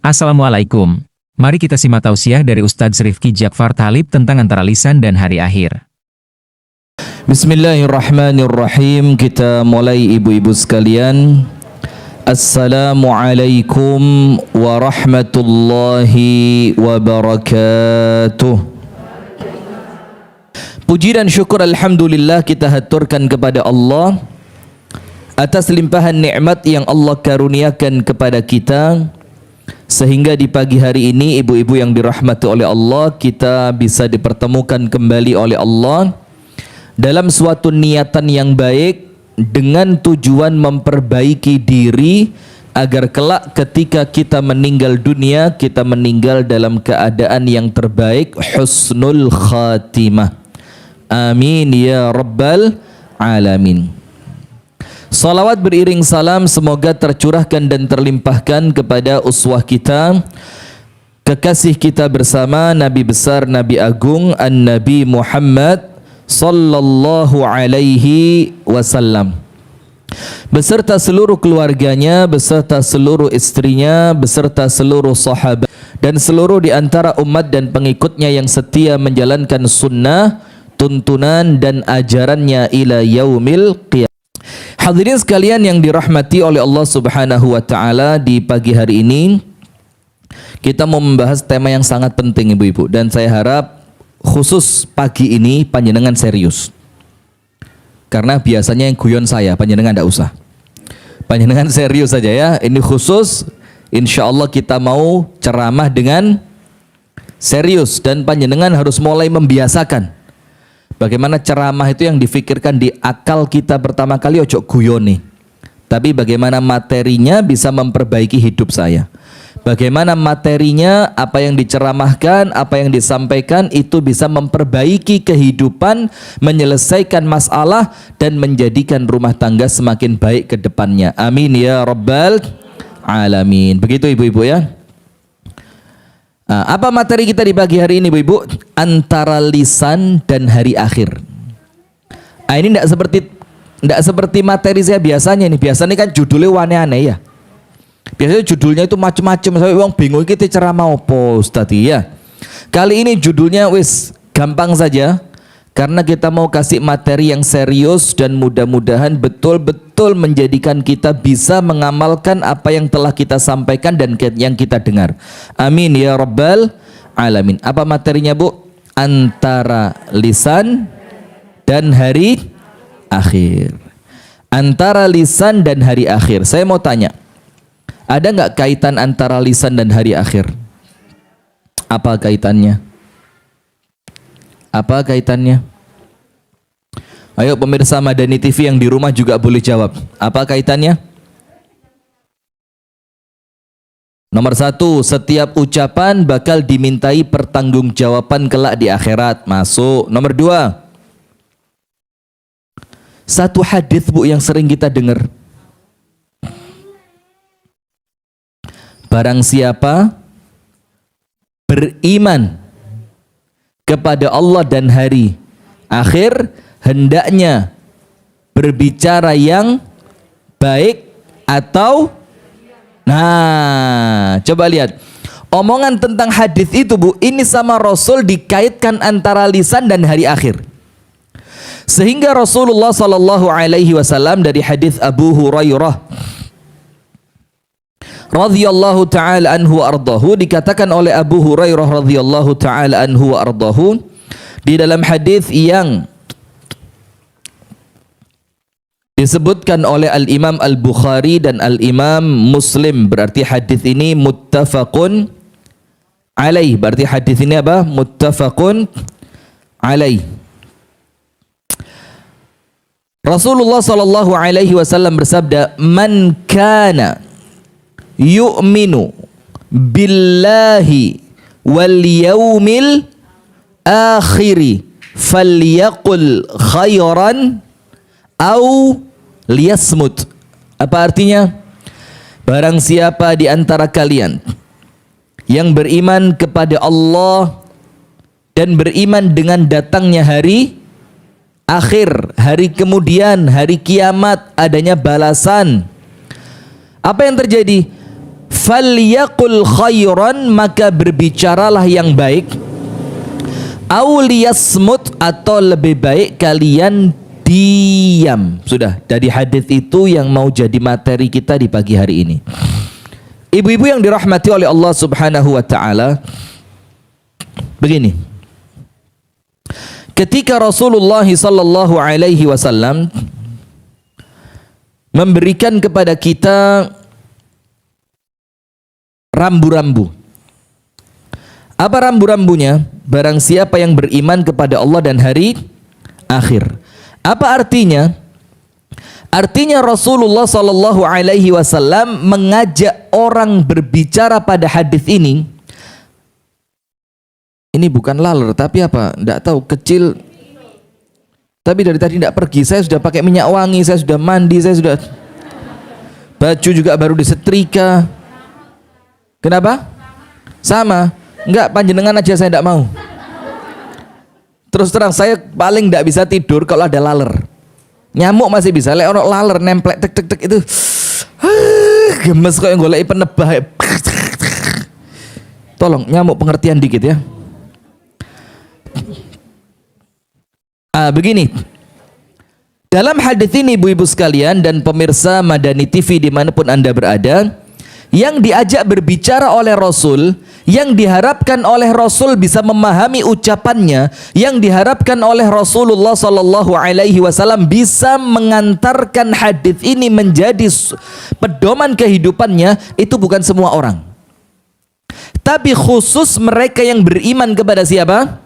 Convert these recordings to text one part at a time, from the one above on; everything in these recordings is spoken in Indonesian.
Assalamualaikum. Mari kita simak tausiah dari Ustadz Rifki Jakfar Talib tentang antara lisan dan hari akhir. Bismillahirrahmanirrahim. Kita mulai ibu-ibu sekalian. Assalamualaikum warahmatullahi wabarakatuh. Puji dan syukur alhamdulillah kita haturkan kepada Allah atas limpahan nikmat yang Allah karuniakan kepada kita, sehingga di pagi hari ini ibu-ibu yang dirahmati oleh Allah, kita bisa dipertemukan kembali oleh Allah dalam suatu niatan yang baik dengan tujuan memperbaiki diri agar kelak ketika kita meninggal dunia, kita meninggal dalam keadaan yang terbaik, husnul khatimah. Amin ya rabbal alamin. Salawat beriring salam semoga tercurahkan dan terlimpahkan kepada uswah kita, kekasih kita bersama, Nabi besar, Nabi agung, An-Nabi Muhammad sallallahu alaihi wasallam, beserta seluruh keluarganya, beserta seluruh istrinya, beserta seluruh sahabat dan seluruh di antara umat dan pengikutnya yang setia menjalankan sunnah, tuntunan dan ajarannya ila yaumil qiyamah. Hadirin sekalian yang dirahmati oleh Allah Subhanahu wa taala, di pagi hari ini kita mau membahas tema yang sangat penting ibu-ibu, dan saya harap khusus pagi ini panjenengan serius. Karena biasanya yang guyon saya, panjenengan tidak usah. Panjenengan serius saja ya. Ini khusus, insya Allah kita mau ceramah dengan serius, dan panjenengan harus mulai membiasakan bagaimana ceramah itu yang difikirkan di akal kita pertama kali ojo guyoni, tapi bagaimana materinya bisa memperbaiki hidup saya. Bagaimana materinya, apa yang diceramahkan, apa yang disampaikan itu bisa memperbaiki kehidupan, menyelesaikan masalah dan menjadikan rumah tangga semakin baik ke depannya. Amin ya rabbal alamin. Begitu ibu-ibu ya. Apa materi kita di pagi hari ini ibu-ibu? Antara lisan dan hari akhir. Ini tidak seperti materi saya biasanya nih. Biasanya kan judulnya aneh-aneh ya. Biasanya judulnya itu macam-macam, sampai orang bingung kita ceramah apa Ustaz ya. Kali ini judulnya wis gampang saja, karena kita mau kasih materi yang serius dan mudah-mudahan betul-betul menjadikan kita bisa mengamalkan apa yang telah kita sampaikan dan yang kita dengar. Amin ya rabbal alamin. Apa materinya bu? Antara lisan dan hari akhir. Antara lisan dan hari akhir. Saya mau tanya, ada nggak kaitan antara lisan dan hari akhir? Apa kaitannya? Apa kaitannya? Ayo pemirsa Madani TV yang di rumah juga boleh jawab. Apa kaitannya? Nomor satu, setiap ucapan bakal dimintai pertanggungjawaban kelak di akhirat. Masuk. Nomor dua, satu hadis bu yang sering kita dengar. Barang siapa beriman kepada Allah dan hari akhir, hendaknya berbicara yang baik atau coba lihat omongan tentang hadis itu bu, ini sama Rasul dikaitkan antara lisan dan hari akhir, sehingga Rasulullah sallallahu alaihi wasallam dari hadis Abu Hurairah radhiyallahu taala anhu wa ardahu, dikatakan oleh Abu Hurairah radhiyallahu taala anhu wa ardahu di dalam hadis yang disebutkan oleh Al-Imam Al-Bukhari dan Al-Imam Muslim, berarti hadis ini muttafaqun alaih. Berarti hadis ini apa? Muttafaqun alaih. Rasulullah sallallahu alaihi wasallam bersabda, "Man kana yu'minu billahi wal yaumil akhiri falyaqul khairan au liyasmut." Apa artinya? Barang siapa di antara kalian yang beriman kepada Allah dan beriman dengan datangnya hari akhir, hari kemudian, hari kiamat, adanya balasan, apa yang terjadi? falyaqul khairan, maka berbicaralah yang baik, aw liyasmut, atau lebih baik kalian diam. Sudah, dari hadis itu yang mau jadi materi kita di pagi hari ini. Ibu-ibu yang dirahmati oleh Allah Subhanahu wa taala, begini. Ketika Rasulullah sallallahu alaihi wasallam memberikan kepada kita rambu-rambu. Apa rambu-rambunya? Barang siapa yang beriman kepada Allah dan hari akhir. Apa artinya? Artinya Rasulullah sallallahu alaihi wasallam mengajak orang berbicara pada hadis ini. Ini bukan laler, tapi apa? Tidak tahu, kecil. Tapi dari tadi tidak pergi. Saya sudah pakai minyak wangi, saya sudah mandi, saya sudah baju juga baru disetrika. Kenapa? Sama. Enggak, panjenengan aja saya tidak mau. Terus terang saya paling tidak bisa tidur kalau ada laler. Nyamuk masih bisa, lek ono laler nemplek tek tek tek itu gemes kok yang goleki penebah. Tolong nyamuk pengertian dikit ya. Begini. Dalam hadis ini ibu-ibu sekalian dan pemirsa Madani TV dimanapun Anda berada, yang diajak berbicara oleh Rasul, yang diharapkan oleh Rasul bisa memahami ucapannya, yang diharapkan oleh Rasulullah sallallahu alaihi wasallam bisa mengantarkan hadis ini menjadi pedoman kehidupannya, itu bukan semua orang. Tapi khusus mereka yang beriman kepada siapa?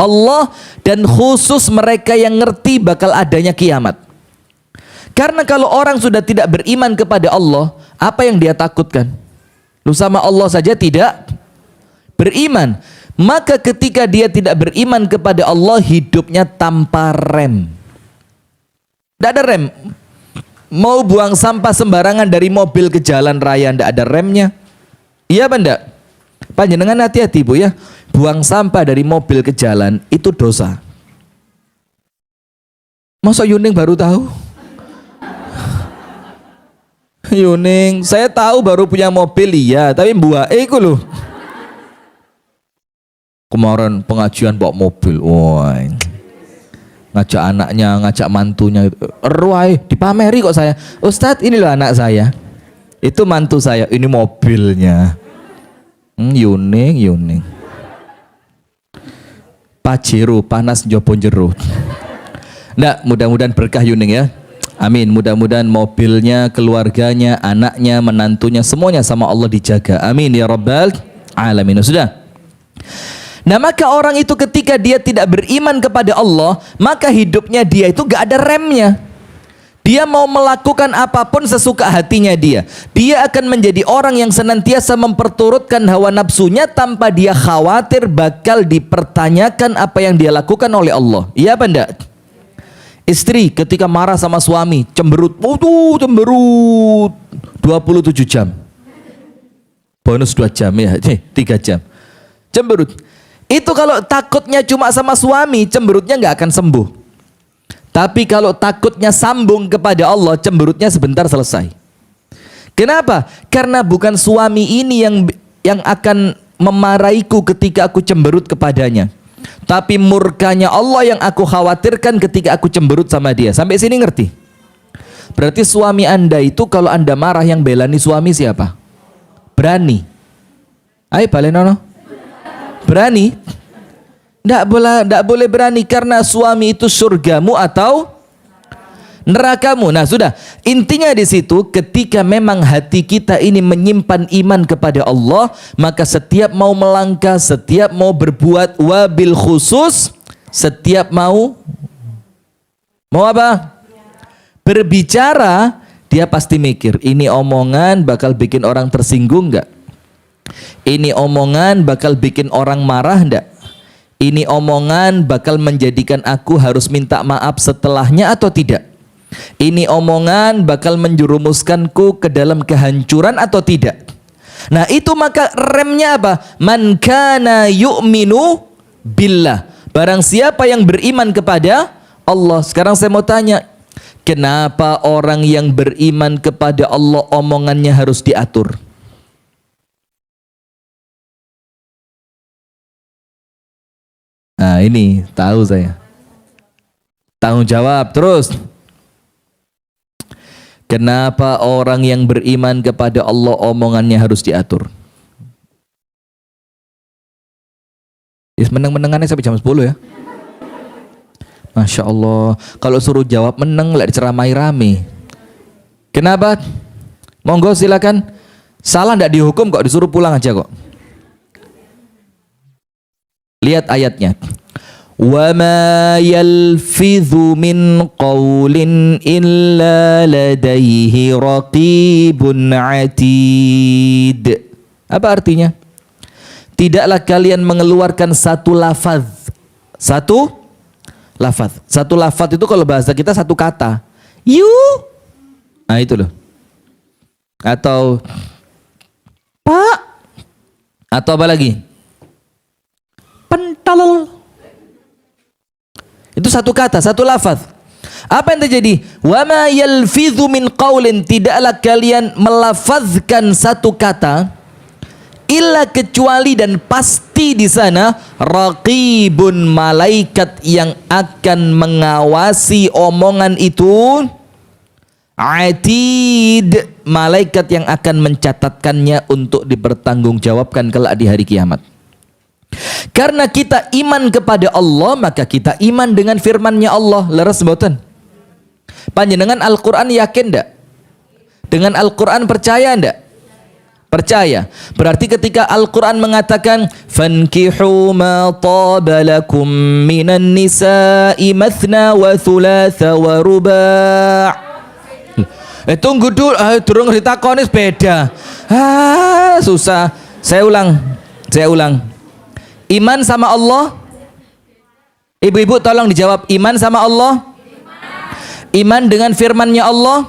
Allah, dan khusus mereka yang ngerti bakal adanya kiamat. Karena kalau orang sudah tidak beriman kepada Allah, apa yang dia takutkan? Lu sama Allah saja tidak beriman. Maka ketika dia tidak beriman kepada Allah, hidupnya tanpa rem. Tidak ada rem. Mau buang sampah sembarangan dari mobil ke jalan raya, tidak ada remnya. Iya apa enggak? Panjenengan hati-hati Bu ya. Buang sampah dari mobil ke jalan itu dosa. Masa Yuning baru tahu? Yuning, saya tahu baru punya mobil iya, tapi buah iku loh. Kemarin pengajian bawa mobil, wah, ngajak anaknya, ngajak mantunya, ruai dipameri kok saya. Ustadz, ini loh anak saya, itu mantu saya, ini mobilnya. Yuning. Pajero panas jopo jero. Nggak, mudah-mudahan berkah Yuning ya. Amin. Mudah-mudahan mobilnya, keluarganya, anaknya, menantunya, semuanya sama Allah dijaga. Amin ya rabbal alamin. Sudah. Nah, maka orang itu ketika dia tidak beriman kepada Allah, maka hidupnya dia itu gak ada remnya. Dia mau melakukan apapun sesuka hatinya dia. Dia akan menjadi orang yang senantiasa memperturutkan hawa nafsunya tanpa dia khawatir bakal dipertanyakan apa yang dia lakukan oleh Allah. Iya apa enggak? Istri ketika marah sama suami, cemberut. Cemberut 27 jam. Bonus 2 jam ya, 3 jam. Cemberut. Itu kalau takutnya cuma sama suami, cemberutnya nggak akan sembuh. Tapi kalau takutnya sambung kepada Allah, cemberutnya sebentar selesai. Kenapa? Karena bukan suami ini yang akan memarahiku ketika aku cemberut kepadanya, tapi murkanya Allah yang aku khawatirkan ketika aku cemberut sama dia. Sampai sini ngerti? Berarti suami Anda itu kalau Anda marah, yang belani suami siapa? Berani. Ayo balenono. Berani? Tidak boleh berani, karena suami itu surgamu atau nerakamu. Nah sudah, intinya di situ ketika memang hati kita ini menyimpan iman kepada Allah, maka setiap mau melangkah, setiap mau berbuat, wabil khusus setiap mau apa? Berbicara, dia pasti mikir, ini omongan bakal bikin orang tersinggung enggak? Ini omongan bakal bikin orang marah enggak? Ini omongan bakal menjadikan aku harus minta maaf setelahnya atau tidak? Ini omongan bakal menjerumuskanku ke dalam kehancuran atau tidak? Nah itu maka remnya apa? Man kana yu'minu billah. Barang siapa yang beriman kepada Allah. Sekarang saya mau tanya, kenapa orang yang beriman kepada Allah omongannya harus diatur? Nah, ini tahu saya. Tanggung jawab terus. Kenapa orang yang beriman kepada Allah omongannya harus diatur? Meneng-menengannya sampai jam 10 ya. Masya Allah. Kalau suruh jawab meneng, lah diceramai rame. Kenapa? Monggo silakan. Salah ndak dihukum kok, disuruh pulang aja kok. Lihat ayatnya. Wa ma yalfidhu min qawlin illa ladaihi raqibun atid. Apa artinya? Tidaklah kalian mengeluarkan satu lafaz. Satu lafaz itu kalau bahasa kita satu kata. You. Nah itu loh. Atau Pak. Atau apa lagi? Pentol. Itu satu kata, satu lafaz. Apa yang terjadi? Wa ma yalfidhu min qaulin, tidaklah kalian melafazkan satu kata illa kecuali dan pasti di sana raqibun, malaikat yang akan mengawasi omongan itu, atid, malaikat yang akan mencatatkannya untuk dipertanggungjawabkan kelak di hari kiamat. Karena kita iman kepada Allah, maka kita iman dengan firman-Nya Allah. Leres mboten? Panjenengan Al-Qur'an yakin ndak? Dengan Al-Qur'an percaya ndak? Percaya. Berarti ketika Al-Qur'an mengatakan fankihu ma taba lakum minan nisa'i mathna wa thulatha wa ruba'. Tunggu dulu, durung ditakoni beda. Susah. Saya ulang. Iman sama Allah. Ibu-ibu tolong dijawab. Iman sama Allah. Iman dengan firman-Nya Allah.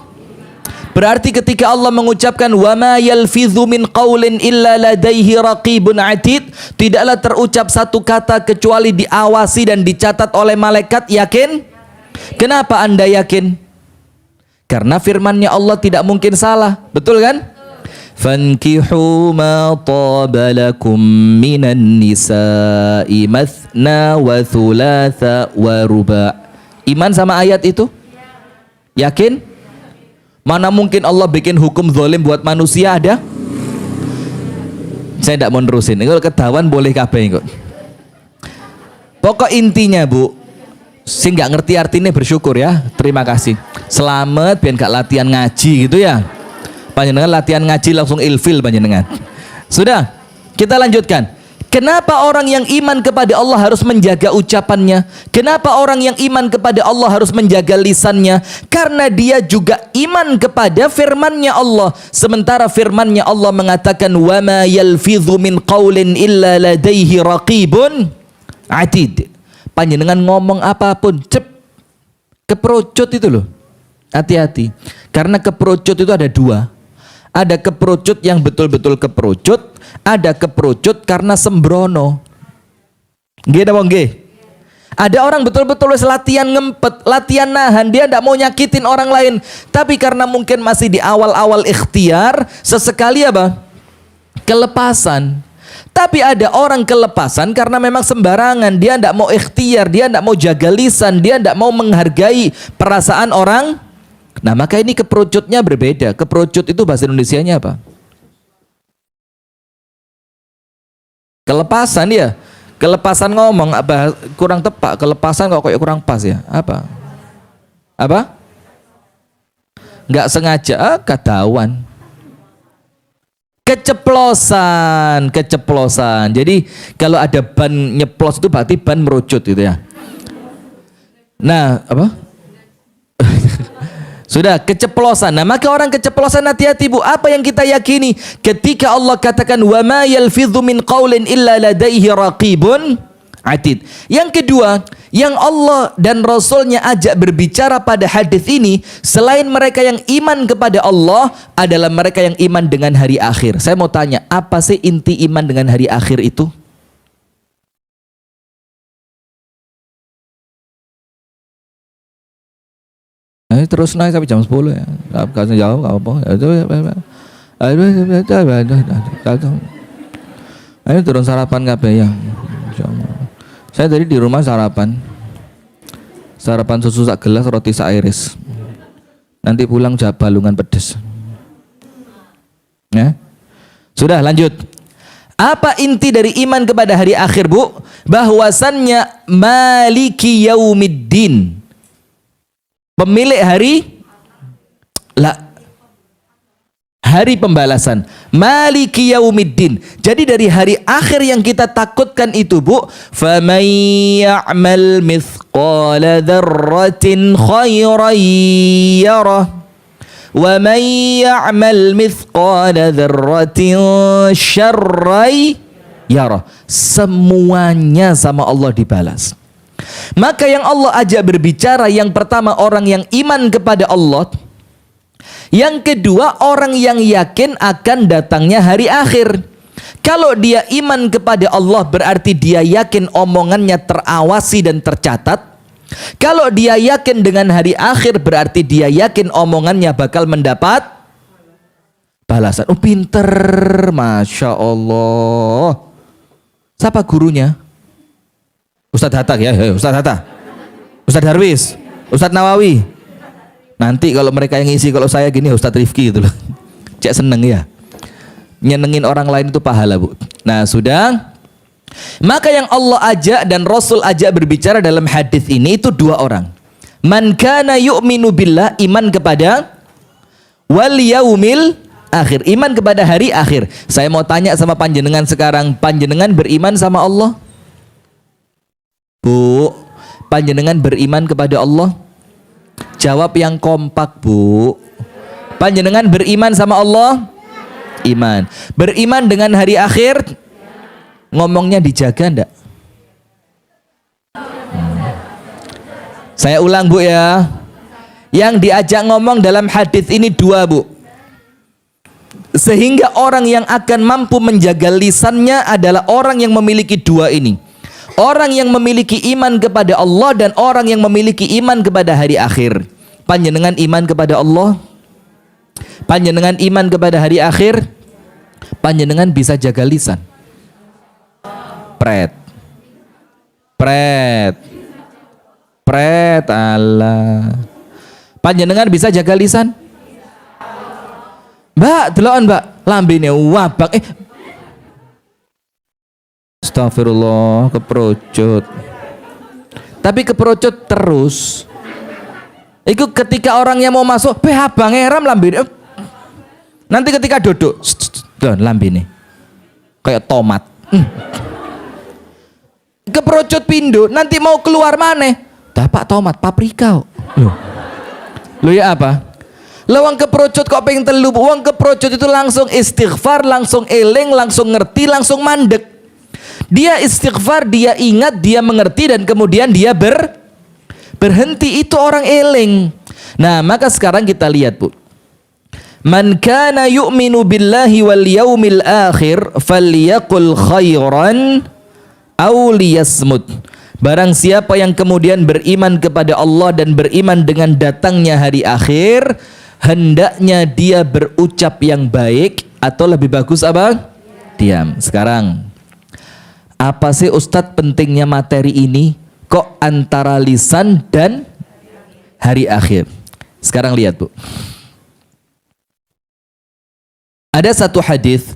Berarti ketika Allah mengucapkan wa ma yalfidhu min qaulin illa ladaihi raqibun atid, tidaklah terucap satu kata kecuali diawasi dan dicatat oleh malaikat. Yakin? Kenapa Anda yakin? Karena firman-Nya Allah tidak mungkin salah. Betul kan? Fankihu ma taba lakum minan nisa'i mathna wa thulatha wa ruba'. Iman sama ayat itu? Yakin? Mana mungkin Allah bikin hukum zalim buat manusia, ada? Saya tidak mau nerusin. Kalau ketahuan boleh kabeh kok. Pokok intinya Bu, sing nggak ngerti artinya bersyukur ya. Terima kasih. Selamat biar gak latihan ngaji gitu ya. Panjenengan latihan ngaji langsung ilfil panjenengan. Sudah, kita lanjutkan. Kenapa orang yang iman kepada Allah harus menjaga ucapannya? Kenapa orang yang iman kepada Allah harus menjaga lisannya? Karena dia juga iman kepada firman-Nya Allah. Sementara firman-Nya Allah mengatakan wa ma yalfidhu min qaulin illa ladaihi raqibun atid. Panjenengan ngomong apapun, keperucut itu loh. Hati-hati. Karena keperucut itu ada dua. Ada keperucut yang betul-betul keperucut, ada keperucut karena sembrono. Nggih napa nggih? Ada orang betul-betul latihan ngempet, latihan nahan, dia tidak mau nyakitin orang lain, tapi karena mungkin masih di awal-awal ikhtiar, sesekali apa? Kelepasan. Tapi ada orang kelepasan karena memang sembarangan, dia tidak mau ikhtiar, dia tidak mau jaga lisan, dia tidak mau menghargai perasaan orang. Nah, maka ini keperucutnya berbeda. Keperucut itu bahasa Indonesianya apa? Kelepasan ya. Kelepasan ngomong apa kurang tepat. Kelepasan kok kayak kurang pas ya. Apa? Apa? Nggak sengaja. Ketahuan. Keceplosan. Jadi kalau ada ban nyeplos itu berarti ban merucut gitu ya. Nah, apa? Sudah, keceplosan. Nah, maka orang keceplosan hati-hati Bu. Apa yang kita yakini? Ketika Allah katakan wa ma yalfidhu min qaulin illa ladaihi raqibun atid. Yang kedua, yang Allah dan Rasulnya ajak berbicara pada hadis ini, selain mereka yang iman kepada Allah, adalah mereka yang iman dengan hari akhir. Saya mau tanya, apa sih inti iman dengan hari akhir itu? Terus naik sampai jam 10 ya. Kalau jawab enggak apa-apa. Ayo turun sarapan kabeh ya. Insyaallah. Saya tadi di rumah sarapan susu sak gelas, roti sak iris. Nanti pulang balungan pedes. Ya. Sudah, lanjut. Apa inti dari iman kepada hari akhir, Bu? Bahwasannya maliki yaumiddin, pemilik hari pembalasan. Maliki yaumiddin. Jadi dari hari akhir yang kita takutkan itu, Bu, faman ya'mal mithqala dzarratin khairan yarah wa man ya'mal mithqala dzarratin syarran yarah. Semuanya sama Allah dibalas. Maka yang Allah ajak berbicara, yang pertama orang yang iman kepada Allah, yang kedua orang yang yakin akan datangnya hari akhir. Kalau dia iman kepada Allah berarti dia yakin omongannya terawasi dan tercatat. Kalau dia yakin dengan hari akhir berarti dia yakin omongannya bakal mendapat balasan. Oh, pinter, Masya Allah. Siapa gurunya? Ustadz Hatta ya, Ustadz Hatta, Ustadz Darwis, Ustadz Nawawi. Nanti kalau mereka yang ngisi, kalau saya gini Ustadz Rifki gitu loh. Cek seneng ya. Nyenengin orang lain itu pahala, Bu. Nah, sudah. Maka yang Allah ajak dan Rasul ajak berbicara dalam hadis ini itu dua orang. Man kana yu'minu billah, iman kepada wal yaumil akhir, iman kepada hari akhir. Saya mau tanya sama panjenengan sekarang, panjenengan beriman sama Allah? Bu, panjenengan beriman kepada Allah? Jawab yang kompak, Bu. Panjenengan beriman sama Allah? Iman. Beriman dengan hari akhir? Ngomongnya dijaga enggak? Saya ulang, Bu ya. Yang diajak ngomong dalam hadis ini dua, Bu. Sehingga orang yang akan mampu menjaga lisannya adalah orang yang memiliki dua ini. Orang yang memiliki iman kepada Allah dan orang yang memiliki iman kepada hari akhir. Panjenengan iman kepada Allah? Panjenengan iman kepada hari akhir? Panjenengan bisa jaga lisan? Pret, Allah. Panjenengan bisa jaga lisan? Mbak, delokan Mbak, lambene wabak. Astagfirullah, keprocot. Tapi keprocot terus. Itu ketika orangnya mau masuk, abang eram lambene. Nanti ketika duduk, lambene kayak tomat. Keprocot pindo, nanti mau keluar mana? Dapat tomat, paprika. Loh ya apa? Lawang keprocot kok pengen telu, uang keprocot itu langsung istighfar, langsung eling, langsung ngerti, langsung mandek. Dia istighfar, dia ingat, dia mengerti, dan kemudian dia berhenti. Itu orang eling. Nah, maka sekarang kita lihat, Bu. Man kana yu'minu billahi wal yaumil akhir falyaqul khairan aw liyasmut. Barang siapa yang kemudian beriman kepada Allah dan beriman dengan datangnya hari akhir, hendaknya dia berucap yang baik atau lebih bagus apa? Diam. Sekarang, apa sih Ustadz pentingnya materi ini? Kok antara lisan dan hari akhir? Sekarang lihat, Bu. Ada satu hadis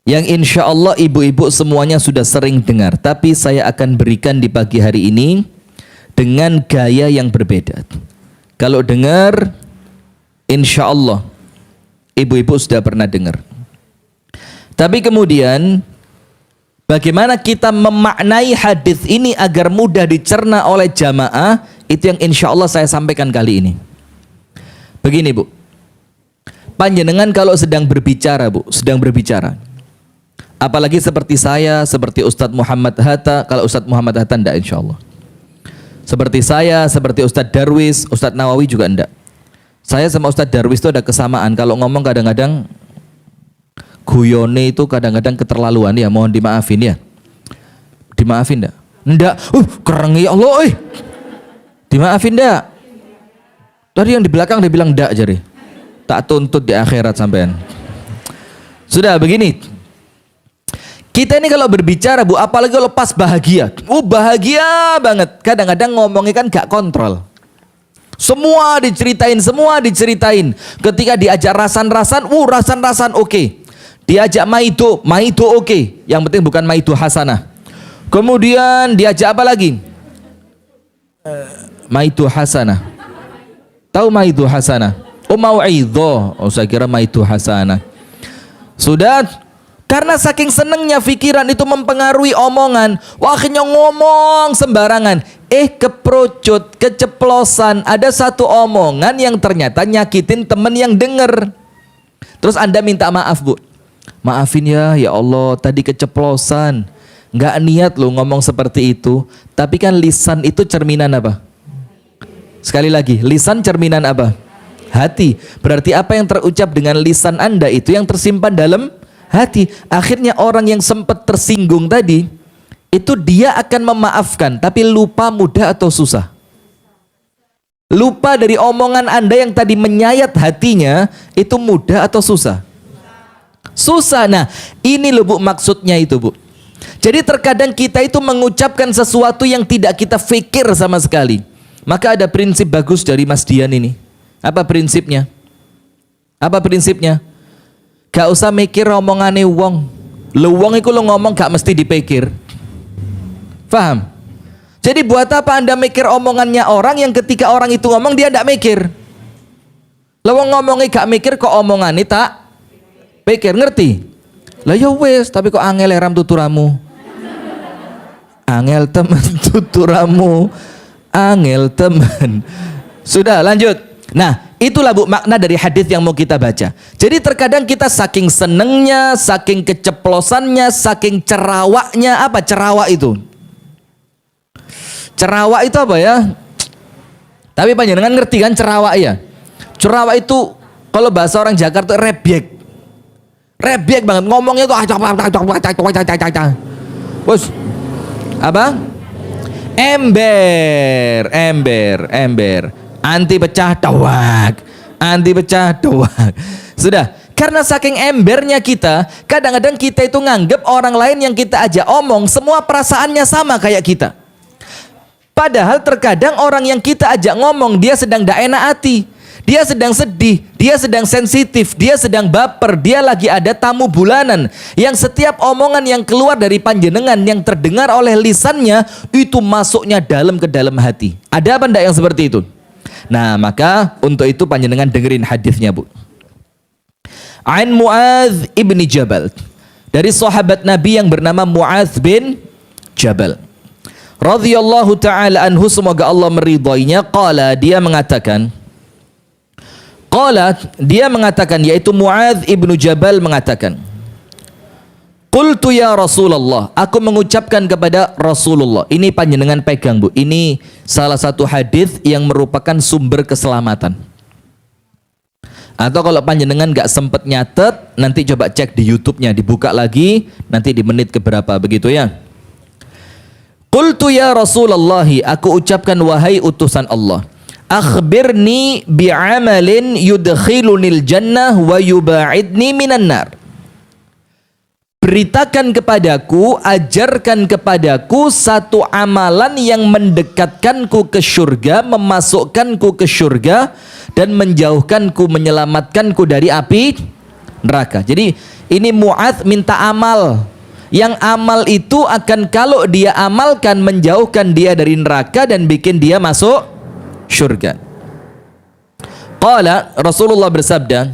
yang insya Allah ibu-ibu semuanya sudah sering dengar, tapi saya akan berikan di pagi hari ini dengan gaya yang berbeda. Kalau dengar, insya Allah ibu-ibu sudah pernah dengar. Tapi kemudian bagaimana kita memaknai hadis ini agar mudah dicerna oleh jamaah, itu yang insya Allah saya sampaikan kali ini. Begini, Bu. Panjenengan kalau sedang berbicara, Bu, sedang berbicara. Apalagi seperti saya, seperti Ustadz Muhammad Hatta. Kalau Ustadz Muhammad Hatta enggak, insya Allah. Seperti saya, seperti Ustadz Darwis, Ustadz Nawawi juga enggak. Saya sama Ustadz Darwis itu ada kesamaan. Kalau ngomong kadang-kadang guyone itu kadang-kadang keterlaluan ya, mohon dimaafin ya. Dimaafin enggak? Enggak. Keren ya Allah, dimaafin enggak? Tadi yang di belakang dia bilang enggak, jari. Tak tuntut di akhirat sampean. Sudah begini. Kita ini kalau berbicara Bu, apalagi kalau pas bahagia, bahagia banget. Kadang-kadang ngomongnya kan gak kontrol. Semua diceritain. Ketika diajak rasan-rasan, rasan-rasan oke. Diajak maido oke. Yang penting bukan maido hasanah. Kemudian diajak apa lagi? Maido hasanah. Tahu maido hasanah? Mau'idhah. Saya kira maido hasanah. Sudah. Karena saking senengnya pikiran itu mempengaruhi omongan, akhirnya ngomong sembarangan. Keprocut, keceplosan, ada satu omongan yang ternyata nyakitin temen yang denger. Terus Anda minta maaf, Bu. Maafin ya Allah, tadi keceplosan. Nggak niat loh ngomong seperti itu. Tapi kan lisan itu cerminan apa? Sekali lagi, lisan cerminan apa? Hati. Berarti apa yang terucap dengan lisan Anda itu yang tersimpan dalam hati. Akhirnya orang yang sempat tersinggung tadi, itu dia akan memaafkan, tapi lupa mudah atau susah? Lupa dari omongan Anda yang tadi menyayat hatinya, itu mudah atau susah? Susah. Nah, ini loh Bu maksudnya itu, Bu. Jadi terkadang kita itu mengucapkan sesuatu yang tidak kita fikir sama sekali. Maka ada prinsip bagus dari Mas Dian ini. Apa prinsipnya? Gak usah mikir omongane wong. Lu wong iku lo ngomong gak mesti dipikir. Paham? Jadi buat apa Anda mikir omongannya orang yang ketika orang itu ngomong dia gak mikir? Lu wong ngomongnya gak mikir kok omongannya tak pikir, ngerti? Lah ya wes, tapi kok angel ram tuturamu. Angel temen tuturamu. Angel temen. Sudah lanjut. Nah, itulah Bu makna dari hadis yang mau kita baca. Jadi terkadang kita saking senengnya, saking keceplosannya, saking cerawaknya. Apa cerawak itu? Cerawak itu apa ya? Tapi panjenengan ngerti kan cerawak ya? Cerawak itu kalau bahasa orang Jakarta rebyek. Rebyek banget ngomongnya tuh. Bos. Apa? Ember. Anti pecah dawak. Sudah. Karena saking embernya kita, kadang-kadang kita itu nganggep orang lain yang kita ajak omong semua perasaannya sama kayak kita. Padahal terkadang orang yang kita ajak ngomong dia sedang gak enak hati, dia sedang sedih, dia sedang sensitif, dia sedang baper, dia lagi ada tamu bulanan yang setiap omongan yang keluar dari panjenengan yang terdengar oleh lisannya itu masuknya dalam ke dalam hati. Ada apa enggak yang seperti itu? Nah, maka untuk itu panjenengan dengerin hadisnya, Bu. An Muadz ibni Jabal, dari sahabat Nabi yang bernama Muadz bin Jabal radhiyallahu taala anhu, semoga Allah meridhoinya. Dia mengatakan, yaitu Muadz ibnu Jabal mengatakan, qultu ya Rasulullah, aku mengucapkan kepada Rasulullah. Ini panjenengan pegang, Bu. Ini salah satu hadis yang merupakan sumber keselamatan. Atau kalau panjenengan gak sempet nyatet, nanti coba cek di YouTube-nya, dibuka lagi nanti di menit keberapa begitu ya. Qultu ya Rasulullah, aku ucapkan wahai utusan Allah, akhbirni bi'amalin yudkhilunil jannah wa yuba'idni minan nar. Beritakan kepadaku, ajarkan kepadaku satu amalan yang mendekatkanku ke surga, memasukkanku ke surga, dan menjauhkanku, menyelamatkanku dari api neraka. Jadi ini Muadz minta amal, yang amal itu akan kalau dia amalkan menjauhkan dia dari neraka dan bikin dia masuk surga. Qala, Rasulullah bersabda,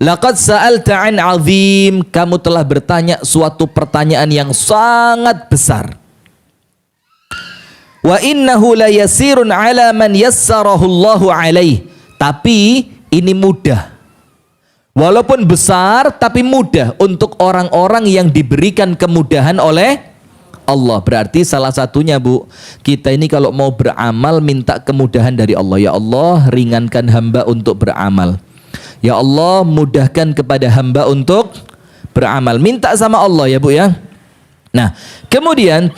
laqad sa'alta an 'azim, kamu telah bertanya suatu pertanyaan yang sangat besar. Wa innahu la yasirun 'ala man yassarahu Allahu 'alaih, tapi ini mudah. Walaupun besar tapi mudah untuk orang-orang yang diberikan kemudahan oleh Allah. Berarti salah satunya, Bu, kita ini kalau mau beramal minta kemudahan dari Allah. Ya Allah, ringankan hamba untuk beramal. Ya Allah, mudahkan kepada hamba untuk beramal. Minta sama Allah ya, Bu ya. Nah, kemudian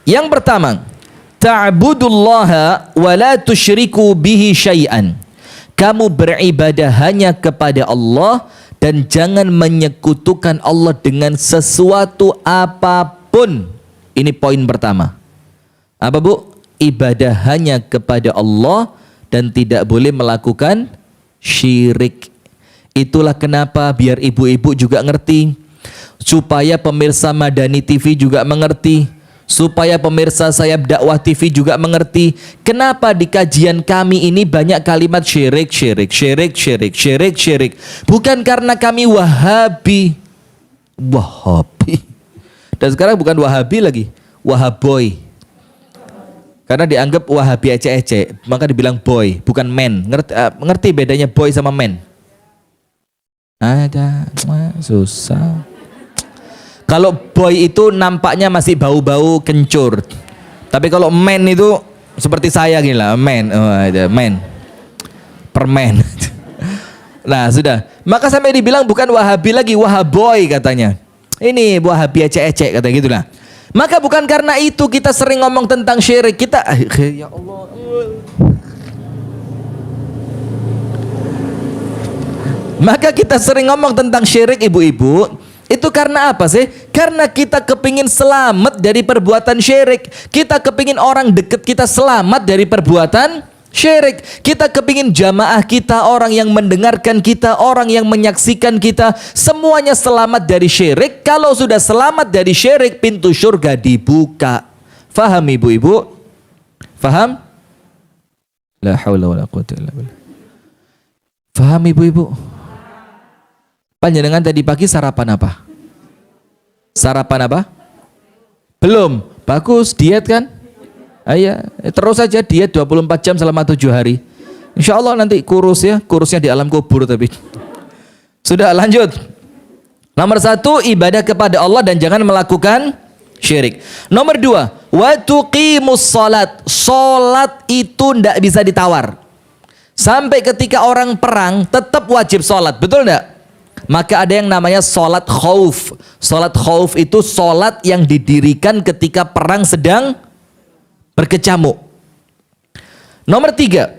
yang pertama, ta'budullaha wa la tusyriku bihi syai'an. Kamu beribadah hanya kepada Allah dan jangan menyekutukan Allah dengan sesuatu apapun. Ini poin pertama. Apa Bu? Ibadah hanya kepada Allah dan tidak boleh melakukan syirik. Itulah kenapa biar ibu-ibu juga ngerti, supaya pemirsa Madani TV juga mengerti, supaya pemirsa Sayap Dakwah TV juga mengerti, kenapa di kajian kami ini banyak kalimat syirik, syirik, syirik, syirik, syirik, syirik. Bukan karena kami Wahabi. Dan sekarang bukan Wahabi lagi, Wahaboy. Karena dianggap Wahabi ecek-ecek, maka dibilang boy, bukan men. Ngerti bedanya boy sama men? Ada, susah. Kalau boy itu nampaknya masih bau-bau kencur. Tapi kalau men itu seperti saya gini lah, men. Oh, ada men. Permen. Nah, sudah. Maka sampai dibilang bukan Wahabi lagi, Wahaboy katanya. Ini Wahabi ecek-ecek kata gitu lah. Maka bukan karena itu kita sering ngomong tentang syirik. Kita ya Allah. Maka kita sering ngomong tentang syirik ibu-ibu. Itu karena apa sih? Karena kita kepingin selamat dari perbuatan syirik. Kita kepingin orang deket kita selamat dari perbuatan syirik. Kita kepingin jamaah kita, orang yang mendengarkan kita, orang yang menyaksikan kita, semuanya selamat dari syirik. Kalau sudah selamat dari syirik, pintu surga dibuka. Faham ibu-ibu? Faham? La haula wala quwwata illa billah. Faham ibu-ibu? Panjenengan tadi pagi sarapan apa? Sarapan apa? Belum. Bagus, diet kan? Iya, terus saja diet 24 jam selama 7 hari. Insya Allah nanti kurus ya, kurusnya di alam kubur tapi. Sudah lanjut. Nomor 1, ibadah kepada Allah dan jangan melakukan syirik. Nomor 2, wa tuqimus salat. Salat itu tidak bisa ditawar. Sampai ketika orang perang tetap wajib salat, betul enggak? Maka ada yang namanya salat khauf. Salat khauf itu salat yang didirikan ketika perang sedang berkecamuk. Nomor 3,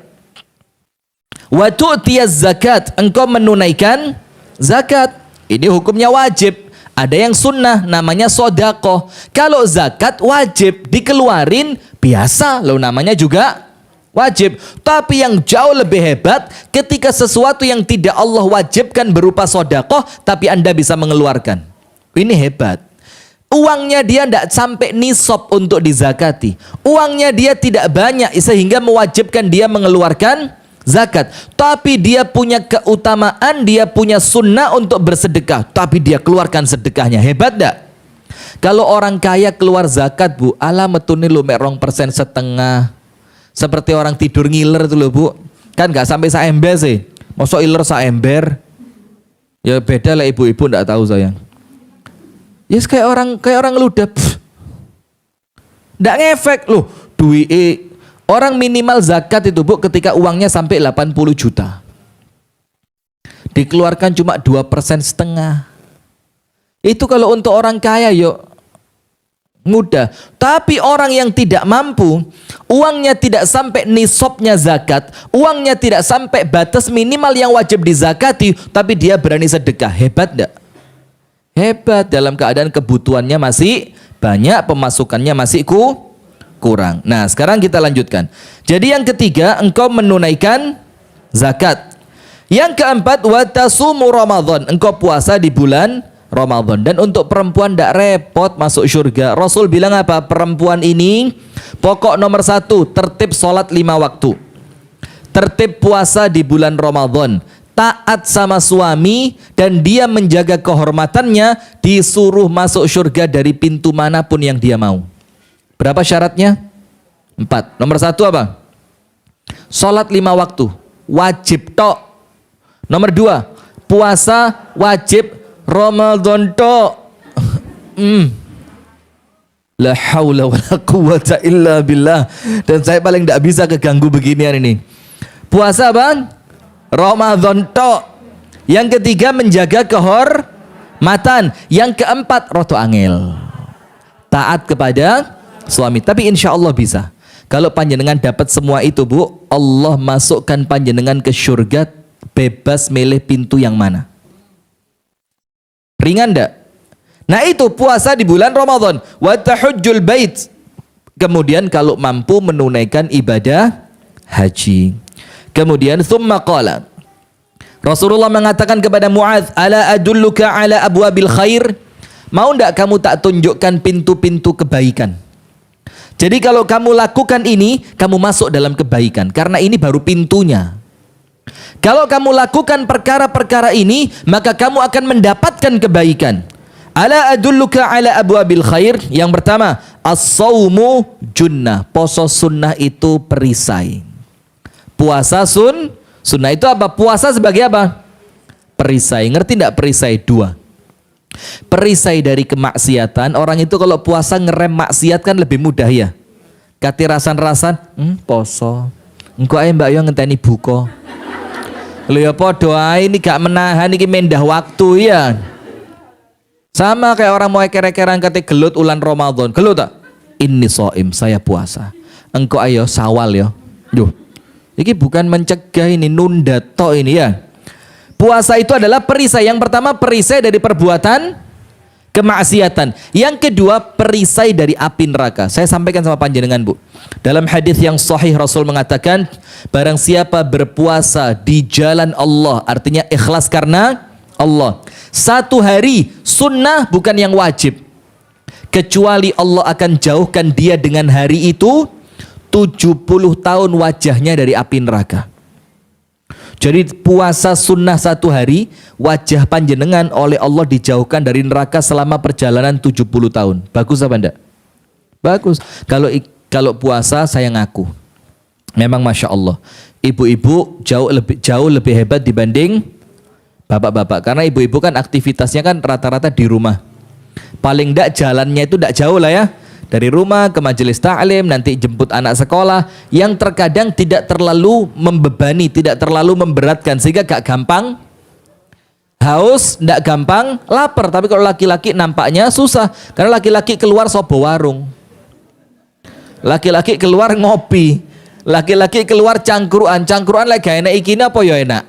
wa tu'tiyaz zakat. Engkau menunaikan zakat. Ini hukumnya wajib. Ada yang sunnah namanya sodaqoh. Kalau zakat wajib dikeluarin biasa, lo namanya juga wajib. Tapi yang jauh lebih hebat ketika sesuatu yang tidak Allah wajibkan berupa sodaqoh tapi Anda bisa mengeluarkan. Ini hebat. Uangnya dia tidak sampai nisab untuk dizakati. Uangnya dia tidak banyak sehingga mewajibkan dia mengeluarkan zakat. Tapi dia punya keutamaan, dia punya sunnah untuk bersedekah. Tapi dia keluarkan sedekahnya. Hebat tidak? Kalau orang kaya keluar zakat bu, ala metuni lu mek 2,5%. Seperti orang tidur ngiler itu loh bu. Kan gak sampai saember sih. Masuk iler saember. Ya beda lah ibu-ibu ndak tahu sayang. Yes, kayak orang ludah. Ndak ngefek loh. Duit orang minimal zakat itu bu ketika uangnya sampai 80 juta. Dikeluarkan cuma 2,5%. Itu kalau untuk orang kaya yuk mudah. Tapi orang yang tidak mampu, uangnya tidak sampai nisabnya zakat, uangnya tidak sampai batas minimal yang wajib dizakati, tapi dia berani sedekah. Hebat enggak? Hebat. Dalam keadaan kebutuhannya masih banyak, pemasukannya masih kurang. Nah sekarang kita lanjutkan. Jadi yang ketiga, engkau menunaikan zakat. Yang keempat, wa tasumu Ramadan. Engkau puasa di bulan Ramadan. Dan untuk perempuan tidak repot masuk surga. Rasul bilang apa? Perempuan ini pokok nomor 1, tertib sholat 5 waktu, tertib puasa di bulan Ramadan, taat sama suami, dan dia menjaga kehormatannya, disuruh masuk surga dari pintu manapun yang dia mau. Berapa syaratnya? 4. Nomor 1 apa? Sholat 5 waktu wajib tok. Nomor 2, puasa wajib Ramadan tok. La haula wala quwwata illa billah. Dan saya paling tidak bisa keganggu beginian ini. Puasa bang Ramadan tok. Yang ketiga menjaga kehormatan. Yang keempat roto angel, taat kepada suami. Tapi insya Allah bisa. Kalau panjenengan dapat semua itu bu, Allah masukkan panjenengan ke surga bebas milih pintu yang mana. Ringan enggak? Nah itu puasa di bulan Ramadan. Wa tahujjul bait. Kemudian kalau mampu menunaikan ibadah haji. Kemudian thumma qala. Rasulullah mengatakan kepada Muadz, "Ala adulluka ala abwabil khair?" Mau enggak kamu tak tunjukkan pintu-pintu kebaikan? Jadi kalau kamu lakukan ini, kamu masuk dalam kebaikan karena ini baru pintunya. Kalau kamu lakukan perkara-perkara ini, maka kamu akan mendapatkan kebaikan. Ala adulluka ala abwabil khair. Yang pertama, as-saumu junnah. Poso sunnah itu perisai. Puasa sunnah itu apa? Puasa sebagai apa? Perisai. Ngerti enggak perisai? Dua. Perisai dari kemaksiatan. Orang itu kalau puasa ngerem maksiat kan lebih mudah ya. Kati rasan-rasan, poso. Engko ae Mbak yo ngenteni buka. Lho ya podo ae ini gak menahan iki mendah waktu ya. Sama kayak orang mau eker-ekeran kate gelut ulan Ramadan. Gelut tak? Ini soim, saya puasa. Engko ayo sawal yo. Duh. Iki bukan mencegah, ini nunda tok ini ya. Puasa itu adalah perisai. Yang pertama perisai dari perbuatan kemaksiatan. Yang kedua perisai dari api neraka. Saya sampaikan sama panjenengan Bu. Dalam hadis yang sahih Rasul mengatakan, barang siapa berpuasa di jalan Allah, artinya ikhlas karena Allah, satu hari sunnah bukan yang wajib, kecuali Allah akan jauhkan dia dengan hari itu 70 tahun wajahnya dari api neraka. Jadi puasa sunnah satu hari, wajah panjenengan oleh Allah dijauhkan dari neraka selama perjalanan 70 tahun. Bagus apa enggak? Bagus. Kalau puasa saya ngaku, memang Masya Allah, ibu-ibu jauh lebih hebat dibanding bapak-bapak. Karena ibu-ibu kan aktivitasnya kan rata-rata di rumah. Paling enggak jalannya itu enggak jauh lah ya. Dari rumah ke majelis ta'lim, nanti jemput anak sekolah, yang terkadang tidak terlalu membebani, tidak terlalu memberatkan, sehingga gak gampang haus, enggak gampang lapar. Tapi kalau laki-laki nampaknya susah, karena laki-laki keluar sobo warung, laki-laki keluar ngopi, laki-laki keluar cangkruan lagi enak ikina apa ya enak?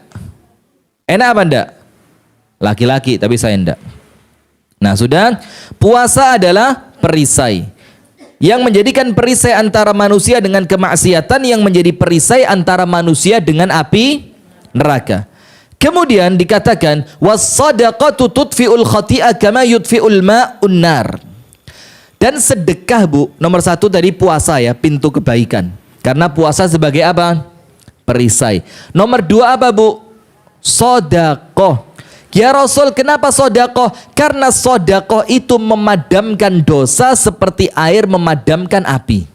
Enak apa enggak? Laki-laki, tapi saya enggak. Nah sudah, puasa adalah perisai yang menjadikan perisai antara manusia dengan kemaksiatan, yang menjadi perisai antara manusia dengan api neraka. Kemudian dikatakan was-shadaqatu tudfi'ul khati'ah kama yudfi'ul ma'un nar. Dan sedekah Bu, nomor satu tadi puasa ya, pintu kebaikan. Karena puasa sebagai apa? Perisai. Nomor dua apa Bu? Sedekah. Ya Rasul, kenapa sedekah? Karena sedekah itu memadamkan dosa seperti air memadamkan api.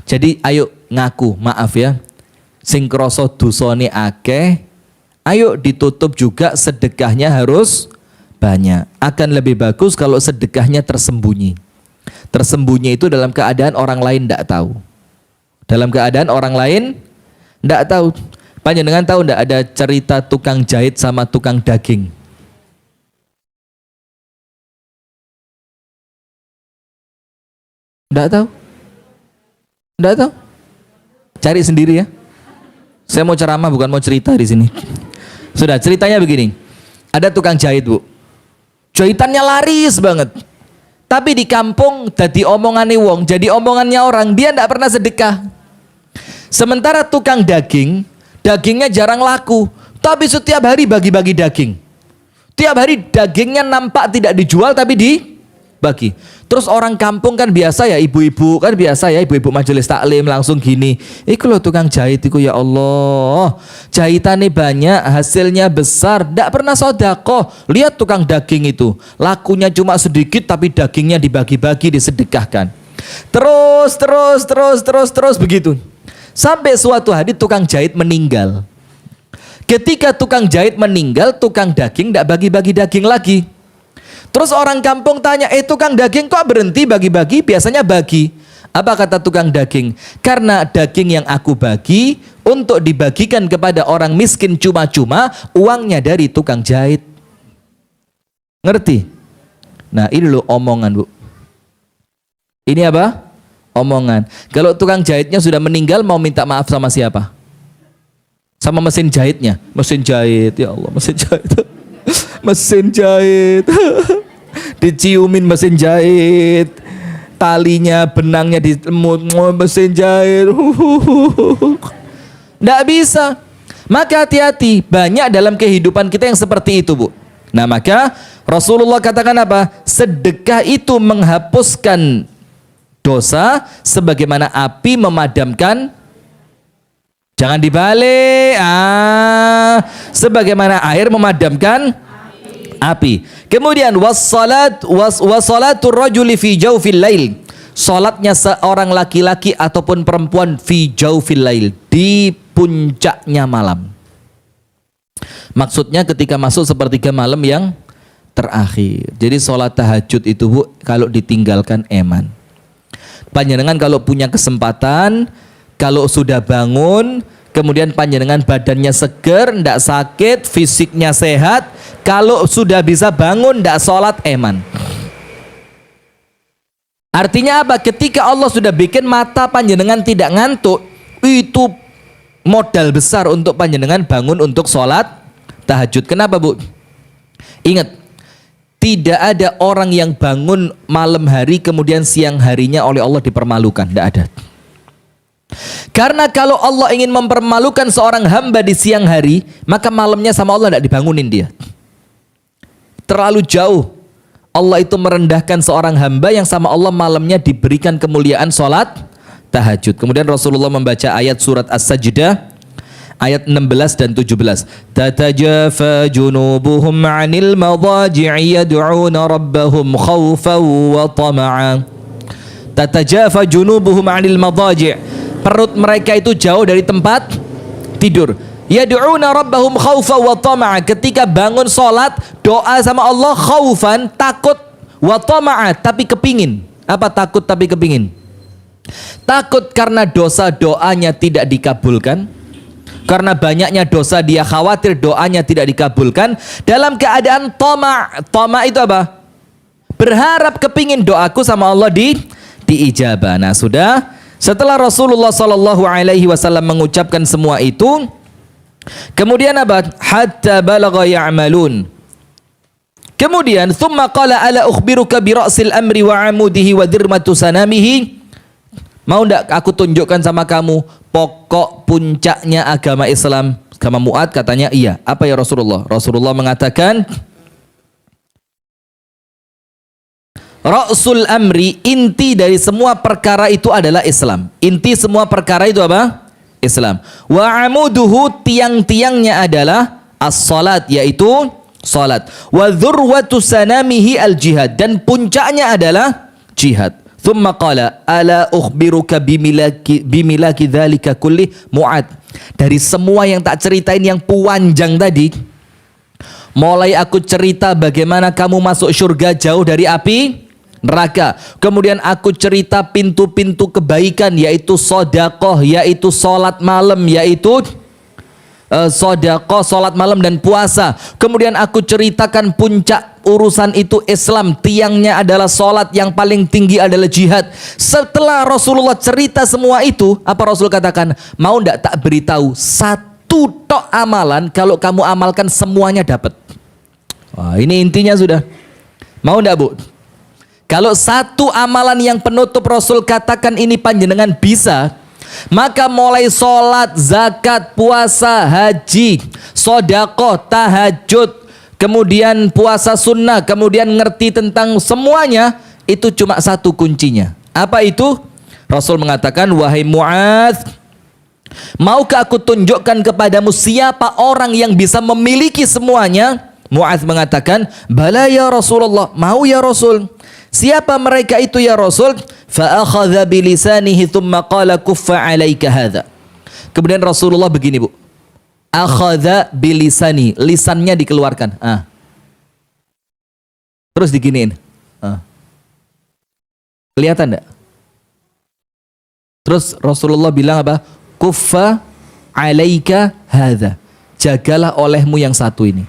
Jadi ayo ngaku, maaf ya, sing krasa dosane akeh, ayo ditutup juga, sedekahnya harus banyak. Akan lebih bagus kalau sedekahnya tersembunyi. Tersembunyi itu dalam keadaan orang lain tidak tahu. Dalam keadaan orang lain tidak tahu. Panjenengan tahu tidak ada cerita tukang jahit sama tukang daging? Tidak tahu? Tidak tahu? Cari sendiri ya. Saya mau ceramah bukan mau cerita di sini. Sudah, ceritanya begini. Ada tukang jahit Bu. Jahitannya laris banget. Tapi di kampung jadi omongannya wong, jadi omongannya orang, dia tidak pernah sedekah. Sementara tukang daging, dagingnya jarang laku, tapi setiap hari bagi-bagi daging. Tiap hari dagingnya nampak tidak dijual tapi dibagi. Terus orang kampung kan biasa ya, ibu-ibu kan biasa ya, ibu-ibu majelis taklim langsung gini, iku loh tukang jahit iku, ya Allah, jahitannya banyak, hasilnya besar, tidak pernah sedekah. Lihat tukang daging itu, lakunya cuma sedikit tapi dagingnya dibagi-bagi, disedekahkan. Terus begitu. Sampai suatu hari tukang jahit meninggal. Ketika tukang jahit meninggal, tukang daging tidak bagi-bagi daging lagi. Terus orang kampung tanya, tukang daging kok berhenti bagi-bagi? Biasanya bagi. Apa kata tukang daging? Karena daging yang aku bagi untuk dibagikan kepada orang miskin cuma-cuma, uangnya dari tukang jahit. Ngerti? Nah ini loh omongan Bu. Ini apa? Omongan. Kalau tukang jahitnya sudah meninggal, mau minta maaf sama siapa? Sama mesin jahitnya. Mesin jahit, ya Allah, mesin jahit. Mesin jahit. Diciumin mesin jahit. Talinya, benangnya dilemut, mesin jahit. Nggak bisa. Maka hati-hati, banyak dalam kehidupan kita yang seperti itu, Bu. Nah, maka Rasulullah katakan apa? Sedekah itu menghapuskan dosa sebagaimana api memadamkan. Jangan dibalik. Sebagaimana air memadamkan api. Kemudian wassalatur rajuli fi jawfil lail. Salatnya seorang laki-laki ataupun perempuan fi jawfil lail, di puncaknya malam. Maksudnya ketika masuk sepertiga malam yang terakhir. Jadi salat tahajud itu, Bu, kalau ditinggalkan eman. Panjenengan kalau punya kesempatan, kalau sudah bangun, kemudian panjenengan badannya seger, ndak sakit, fisiknya sehat, kalau sudah bisa bangun ndak sholat eman. Artinya apa? Ketika Allah sudah bikin mata panjenengan tidak ngantuk, itu modal besar untuk panjenengan bangun untuk sholat tahajud. Kenapa, Bu? Ingat, tidak ada orang yang bangun malam hari kemudian siang harinya oleh Allah dipermalukan. Tidak ada. Karena kalau Allah ingin mempermalukan seorang hamba di siang hari, maka malamnya sama Allah tidak dibangunin dia. Terlalu jauh Allah itu merendahkan seorang hamba yang sama Allah malamnya diberikan kemuliaan sholat tahajud. Kemudian Rasulullah membaca ayat surat As-Sajdah ayat 16 dan 17. Tatajafa junubuhum 'anil madaji'i yad'una rabbahum khawfan wa tama'a. Tatajafa junubuhum 'anil madaji'. Perut mereka itu jauh dari tempat tidur. Yad'una rabbahum khawfan wa tama'a. Ketika bangun sholat, doa sama Allah khaufan, takut, wa tama'a, tapi kepingin. Apa takut tapi kepingin? Takut karena dosa doanya tidak dikabulkan. Karena banyaknya dosa dia khawatir doanya tidak dikabulkan. Dalam keadaan tama'. Tama' itu apa? Berharap, kepingin doaku sama Allah diijabah. Nah, sudah. Setelah Rasulullah SAW mengucapkan semua itu, kemudian apa? Hatta balagha ya'malun. Kemudian thumma qala ala ukhbiruka bi ra'sil amri wa 'amudihi wa dirmatu sanamihi. Mau enggak aku tunjukkan sama kamu pokok puncaknya agama Islam? Kama Mu'ad katanya iya. Apa ya Rasulullah? Rasulullah mengatakan Ra'sul amri, inti dari semua perkara itu adalah Islam. Inti semua perkara itu apa? Islam. Wa amuduhu, tiang-tiangnya adalah as-salat, yaitu salat. Wa dzurwatu sanamihi al-jihad, dan puncaknya adalah jihad. Thumma qala ala ukhbiruka bimilaki dzalika kulli. Mu'ad, dari semua yang tak ceritain yang panjang tadi, mulai aku cerita bagaimana kamu masuk surga jauh dari api neraka, kemudian aku cerita pintu-pintu kebaikan, yaitu sedekah, yaitu salat malam, yaitu sedekah, salat malam dan puasa. Kemudian aku ceritakan puncak urusan itu Islam, tiangnya adalah salat, yang paling tinggi adalah jihad. Setelah Rasulullah cerita semua itu, apa Rasul katakan? Mau ndak tak beritahu satu tok amalan, kalau kamu amalkan semuanya dapat. Wah, ini intinya sudah. Mau ndak, Bu? Kalau satu amalan yang penutup Rasul katakan ini panjenengan bisa, maka mulai sholat, zakat, puasa, haji, sedekah, tahajud, kemudian puasa sunnah, kemudian ngerti tentang semuanya, itu cuma satu kuncinya. Apa itu? Rasul mengatakan, wahai Mu'adz, maukah aku tunjukkan kepadamu siapa orang yang bisa memiliki semuanya? Mu'adz mengatakan, bala ya Rasulullah, mau ya Rasul. Siapa mereka itu ya Rasul? Fa akhadha bilisanihi thumma qala kuffa 'alaika hadza. Kemudian Rasulullah begini, Bu. Akhadha bilisani, lisannya dikeluarkan. Terus diginiin. Kelihatan enggak? Terus Rasulullah bilang apa? Kuffa 'alaika hadza. Jagalah olehmu yang satu ini.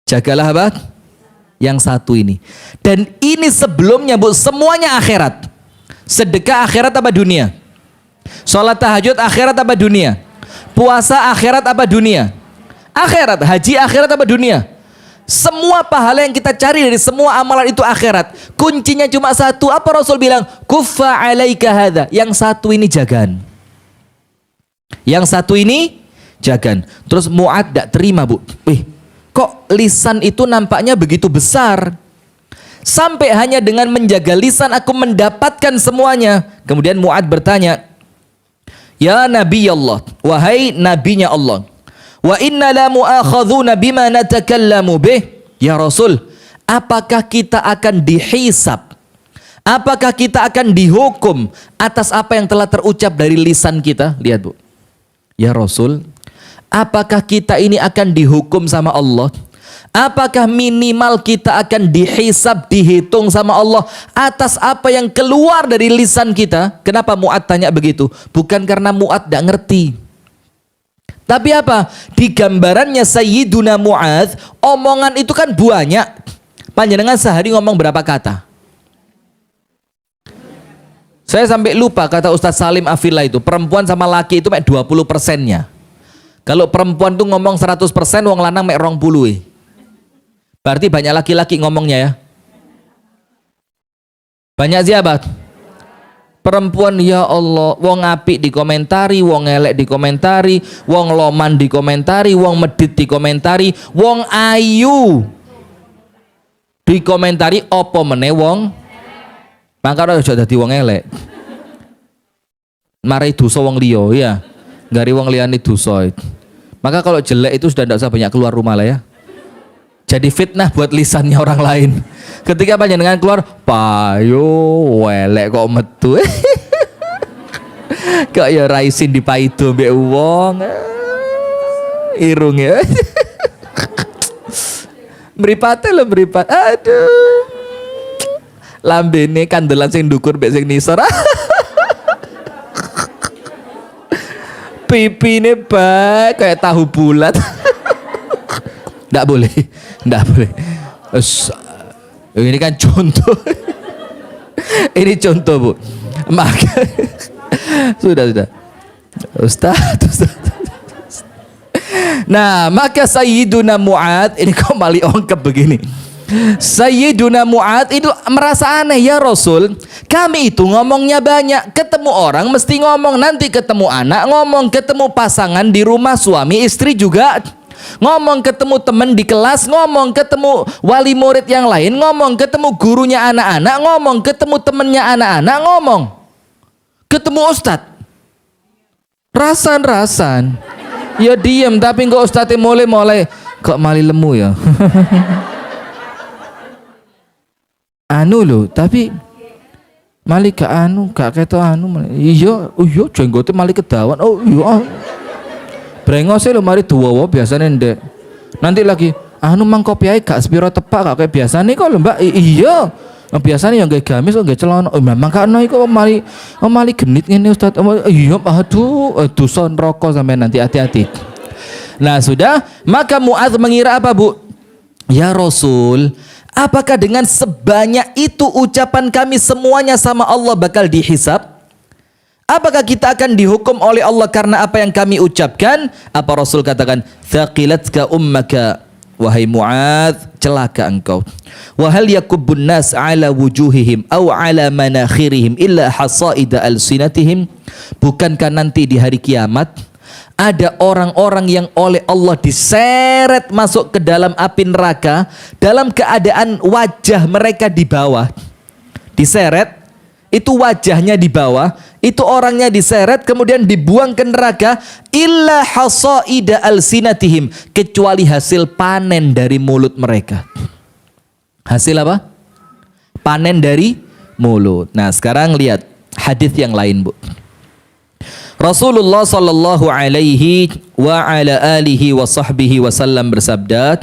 Jagalah apa? Yang satu ini. Dan ini sebelumnya, Bu, semuanya akhirat. Sedekah akhirat apa dunia? Salat tahajud akhirat apa dunia? Puasa akhirat apa dunia? Akhirat, haji akhirat apa dunia? Semua pahala yang kita cari dari semua amalan itu akhirat. Kuncinya cuma satu. Apa Rasul bilang? Kuffa alaika hadza. Yang satu ini jagan. Yang satu ini jagan. Terus Mu'ad tidak terima, Bu. Kok lisan itu nampaknya begitu besar? Sampai hanya dengan menjaga lisan aku mendapatkan semuanya. Kemudian Mu'ad bertanya, ya Nabi Allah, wahai nabinya Allah, wa inna la mu'akhadhuna bima natakallamu bih. Ya Rasul, apakah kita akan dihisab? Apakah kita akan dihukum atas apa yang telah terucap dari lisan kita? Lihat, Bu. Ya Rasul, apakah kita ini akan dihukum sama Allah? Apakah minimal kita akan dihisab, dihitung sama Allah atas apa yang keluar dari lisan kita? Kenapa Mu'ad tanya begitu? Bukan karena Mu'ad tidak ngerti. Tapi apa? Di gambarannya Sayyiduna Mu'adz, omongan itu kan banyak. Panjenengan sehari ngomong berapa kata? Saya sampai lupa kata Ustadz Salim Afillah itu, perempuan sama laki itu mek 20%-nya. Kalau perempuan tuh ngomong 100%, wong lanang mek 20. Berarti banyak laki-laki ngomongnya ya. Banyak siapa? Perempuan, ya Allah, wong apik dikomentari, wong elek dikomentari, wong loman dikomentari, wong medit dikomentari, wong ayu dikomentari, opo meneh wong mangkane aja dadi wong elek. Mari dosa wong liya ya. Gari wong liyane dosa. Maka kalau jelek itu sudah tidak usah banyak keluar rumah lah ya. Jadi fitnah buat lisannya orang lain. Ketika panjenengan keluar, payo welek kok metu. Kok ya raisin dipaido mbek wong. Irung ya. Mripate lho mripat. Aduh. Lambene kandelan sing ndukur mbek sing nisor. Pipine bae kayak tahu bulat. Nggak boleh, nggak boleh. Ini kan contoh. Ini contoh, Bu. Maka sudah. Ustaz. Nah, maka Sayyiduna Mu'adz ini kok mali ongkep begini. Sayyiduna Mu'adz itu merasa aneh, ya Rasul, kami itu ngomongnya banyak, ketemu orang mesti ngomong, nanti ketemu anak ngomong, ketemu pasangan di rumah suami istri juga ngomong, ketemu teman di kelas ngomong, ketemu wali murid yang lain ngomong, ketemu gurunya anak-anak ngomong, ketemu temennya anak-anak ngomong, ketemu ustadz rasan ya diem, tapi kok ustadznya mulai kok mali lemu ya. Anu loh, tapi mali ke anu gak keto anu, iya jenggote mali kedawan, oh iya brengose lho mari duwowo biasane ndek. Nanti lagi anu mang kopi ae gak sepiro tepak gak kayak biasane kok lho Mbak. Iya. Biasane yang gawe gamis kok gawe celana. Oh memang kana iku mari genit ngene Ustaz. Iya aduh dosa neraka sampean nanti hati-hati. Nah sudah, maka Mu'adz mengira apa, Bu? Ya Rasul, apakah dengan sebanyak itu ucapan kami semuanya sama Allah bakal dihisab? Apakah kita akan dihukum oleh Allah karena apa yang kami ucapkan? Apa Rasul katakan, thaqilatka ummaka, wahai Mu'adz, celaka engkau. Wa hal yakubbun nas ala wujuhihim aw ala manakhirihim illa hasaida alsinatihim. Bukankah nanti di hari kiamat ada orang-orang yang oleh Allah diseret masuk ke dalam api neraka dalam keadaan wajah mereka di bawah. Diseret, itu wajahnya di bawah, itu orangnya diseret kemudian dibuang ke neraka, illa hasaida alsinatihim, kecuali hasil panen dari mulut mereka. Hasil apa? Panen dari mulut. Nah sekarang lihat hadis yang lain, Bu. Rasulullah sallallahu alaihi wa ala alihi wa sahbihi wasallam bersabda,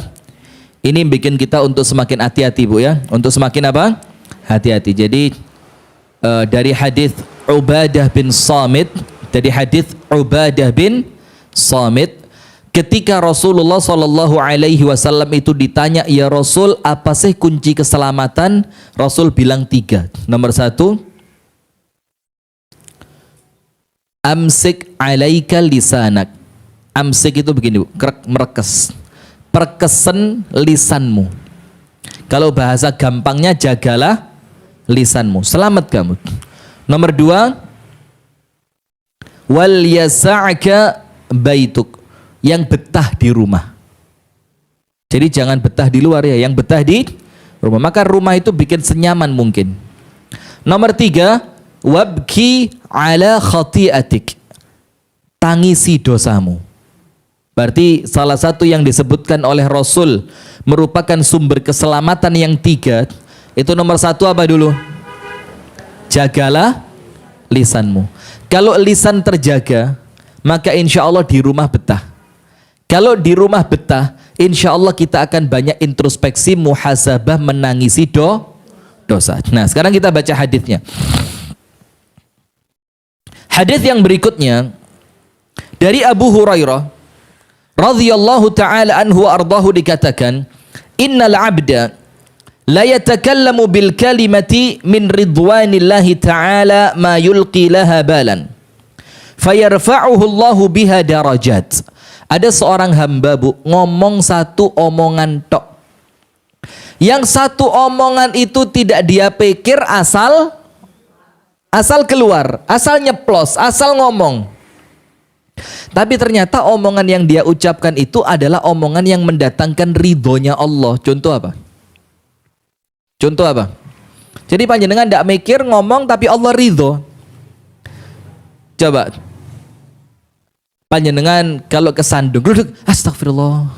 ini bikin kita untuk semakin hati-hati, Bu ya, untuk semakin apa? Hati-hati. Jadi dari hadis Ubadah bin Samit, ketika Rasulullah sallallahu alaihi wasallam itu ditanya, ya Rasul, apa sih kunci keselamatan? Rasul bilang 3. Nomor 1, amsik alaika lisanak. Amsik itu begini, Bu, merekes. Perkesen lisanmu. Kalau bahasa gampangnya, jagalah lisanmu. Selamat kamu. Nomor 2, wal yasa'ka baituk, yang betah di rumah. Jadi jangan betah di luar ya, yang betah di rumah. Maka rumah itu bikin senyaman mungkin. Nomor 3, wabki ala khati'atik, tangisi dosamu. Berarti salah satu yang disebutkan oleh Rasul merupakan sumber keselamatan yang 3. Itu nomor 1 apa dulu? Jagalah lisanmu. Kalau lisan terjaga, maka insya Allah di rumah betah. Kalau di rumah betah, insya Allah kita akan banyak introspeksi, muhasabah, menangisi dosa. Nah, sekarang kita baca hadisnya. Hadis yang berikutnya dari Abu Hurairah radhiyallahu taala anhu wa ardahu, dikatakan, innal abda la yatakallamu bil kalimati min ridwanillahi ta'ala ma yulqi laha balan fayarfa'uhu Allahu biha darajat. Ada seorang hamba, Bu, ngomong satu omongan tok. Yang satu omongan itu tidak dia pikir, asal keluar, asal nyeplos, asal ngomong. Tapi ternyata omongan yang dia ucapkan itu adalah omongan yang mendatangkan ridhonya Allah. Contoh apa? Contoh apa? Jadi panjenengan tidak mikir, ngomong tapi Allah ridho. Coba panjenengan kalau kesandung, astagfirullah.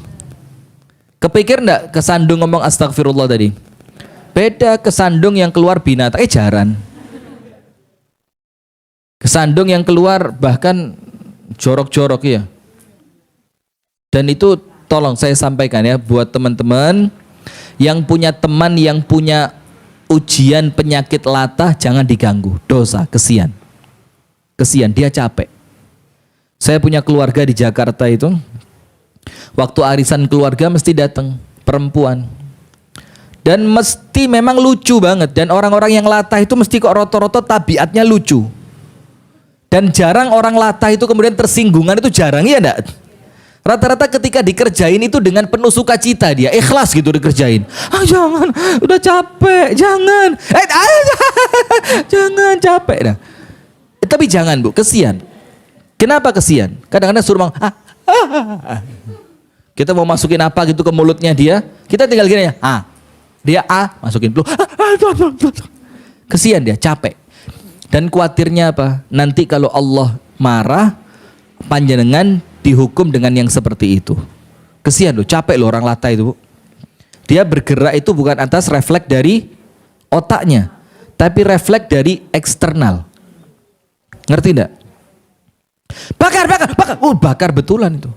Kepikir enggak kesandung ngomong astagfirullah tadi? Beda kesandung yang keluar binatang, jaran. Kesandung yang keluar bahkan jorok-jorok ya. Dan itu tolong saya sampaikan ya buat teman-teman yang punya teman yang punya ujian penyakit latah, jangan diganggu. Dosa, kesian. Kesian, dia capek. Saya punya keluarga di Jakarta itu, waktu arisan keluarga mesti datang perempuan. Dan mesti memang lucu banget. Dan orang-orang yang latah itu mesti kok roto-roto tabiatnya lucu. Dan jarang orang latah itu kemudian tersinggungan, itu jarang, ya enggak? Rata-rata ketika dikerjain itu dengan penuh sukacita, dia ikhlas gitu dikerjain. Jangan, udah capek, jangan. Jangan capek dah. Tapi jangan, Bu, kesian. Kenapa kesian? Kadang-kadang suruh kita mau masukin apa gitu ke mulutnya dia, kita tinggal gini ya. Dia masukin dulu. Kesian dia, capek. Dan khawatirnya apa? Nanti kalau Allah marah, panjenengan dihukum dengan yang seperti itu. Kesian loh, capek loh orang latah itu, Bu. Dia bergerak itu bukan atas refleks dari otaknya, tapi refleks dari eksternal. Ngerti enggak? Bakar. Bakar betulan itu.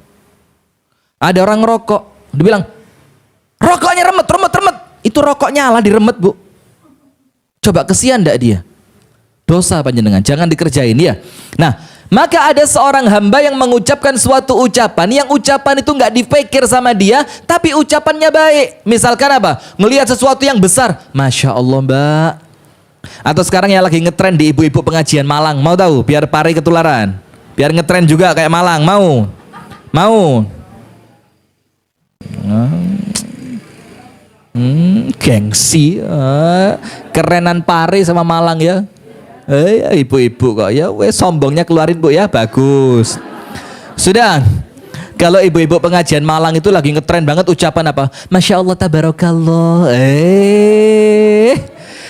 Ada orang ngerokok, dibilang rokoknya remet. Itu rokok nyala diremet, Bu. Coba kesian enggak dia? Dosa panjenengan, jangan dikerjain ya. Nah, maka ada seorang hamba yang mengucapkan suatu ucapan, yang ucapan itu nggak dipikir sama dia, tapi ucapannya baik. Misalkan apa? Ngelihat sesuatu yang besar, Masya Allah, Mbak. Atau sekarang yang lagi ngetren di ibu-ibu pengajian Malang, mau tahu? Biar pari ketularan, biar ngetren juga kayak Malang, mau? Gengsi, kerenan pari sama Malang ya. Ibu-ibu kok ya, sombongnya keluarin, Bu ya, bagus. Sudah. Kalau ibu-ibu pengajian Malang itu lagi ngetren banget ucapan apa? Masya Allah, tabarakallah.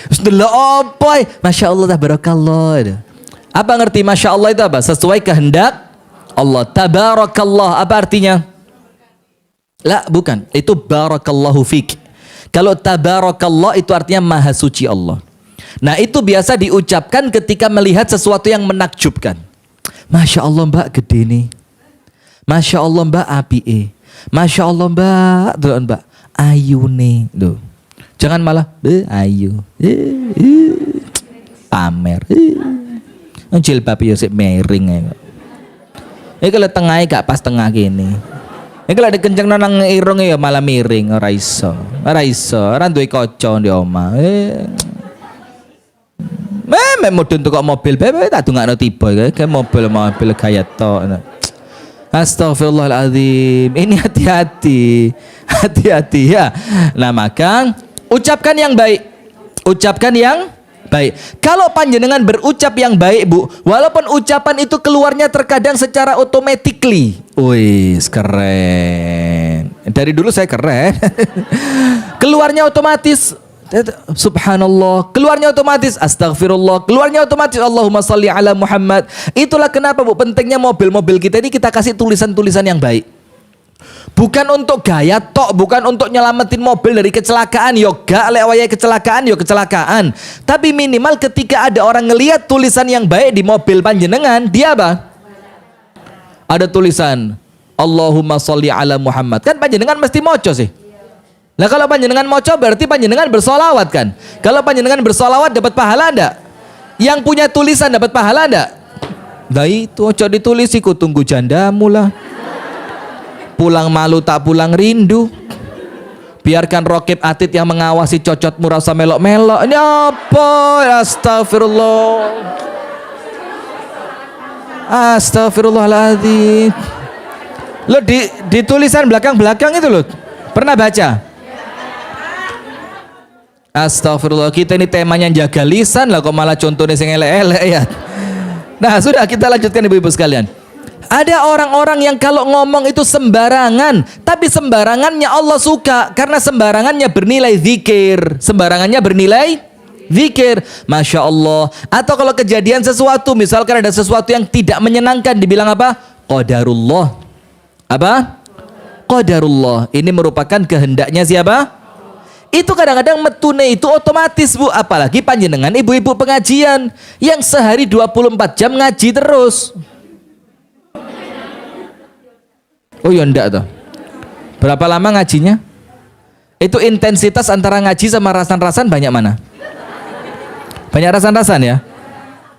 Sudah apa? Masya Allah, tabarakallah. Apa ngerti Masya Allah itu apa? Sesuai kehendak Allah. Tabarakallah apa artinya? Lah, bukan. Itu barakallahu fik. Kalau tabarakallah itu artinya maha suci Allah. Nah, itu biasa diucapkan ketika melihat sesuatu yang menakjubkan. Masya Allah, Mbak, gede nih. Masya Allah, Mbak, api. Masya Allah, Mbak, ayu nih. Duh. Jangan malah ayu. Pamer. Jilbab yo sik miring. Ini kalau tengahnya gak pas tengah gini. Ini kalau dikenceng nang irung ya malah miring. Ora iso. Ora duwe kaca di omah. Mudun tukok mobil bebe tak dungakno tiba kayak mobil gaya tok. Astagfirullahaladzim. Ini hati-hati. Hati-hati ya. Nah maka ucapkan yang baik. Ucapkan yang baik. Kalau panjenengan berucap yang baik bu, walaupun ucapan itu keluarnya terkadang secara automatically. Wih, keren. Dari dulu saya keren. Keluarnya otomatis. Subhanallah, keluarnya otomatis astagfirullah, keluarnya otomatis Allahumma salli ala Muhammad. Itulah kenapa bu pentingnya mobil-mobil kita ini kita kasih tulisan-tulisan yang baik. Bukan untuk gaya tok, bukan untuk nyelamatin mobil dari kecelakaan. Yo gak lewat kecelakaan, yo kecelakaan. Tapi minimal ketika ada orang ngelihat tulisan yang baik di mobil panjenengan, dia apa? Ada tulisan Allahumma sholli ala Muhammad. Kan panjenengan mesti moco sih. Nah kalau panjenengan moco berarti panjenengan bersolawat kan. Kalau panjenengan bersolawat dapat pahala enggak? Yang punya tulisan dapat pahala enggak? Nah itu ojo ditulis iku tunggu jandamu lah. Pulang malu tak pulang rindu. Biarkan Rokib Atid yang mengawasi cocotmu rasa melok-melok. Ini apa? Astagfirullah. Astagfirullahaladzim. Lo di tulisan belakang-belakang itu lo pernah baca? Astagfirullah, kita ini temanya jaga lisan lah kok malah contohnya sing elek-elek ya. Nah sudah kita lanjutkan ibu-ibu sekalian. Ada orang-orang yang kalau ngomong itu sembarangan, tapi sembarangannya Allah suka karena sembarangannya bernilai zikir. Sembarangannya bernilai zikir, Masya Allah. Atau kalau kejadian sesuatu, misalkan ada sesuatu yang tidak menyenangkan, dibilang apa? Qadarullah. Apa? Qadarullah. Ini merupakan kehendaknya siapa? Itu kadang-kadang metune itu otomatis bu. Apalagi panjenengan ibu-ibu pengajian yang sehari 24 jam ngaji terus. Oh ya enggak tuh. Berapa lama ngajinya? Itu intensitas antara ngaji sama rasan-rasan banyak mana? Banyak rasan-rasan ya?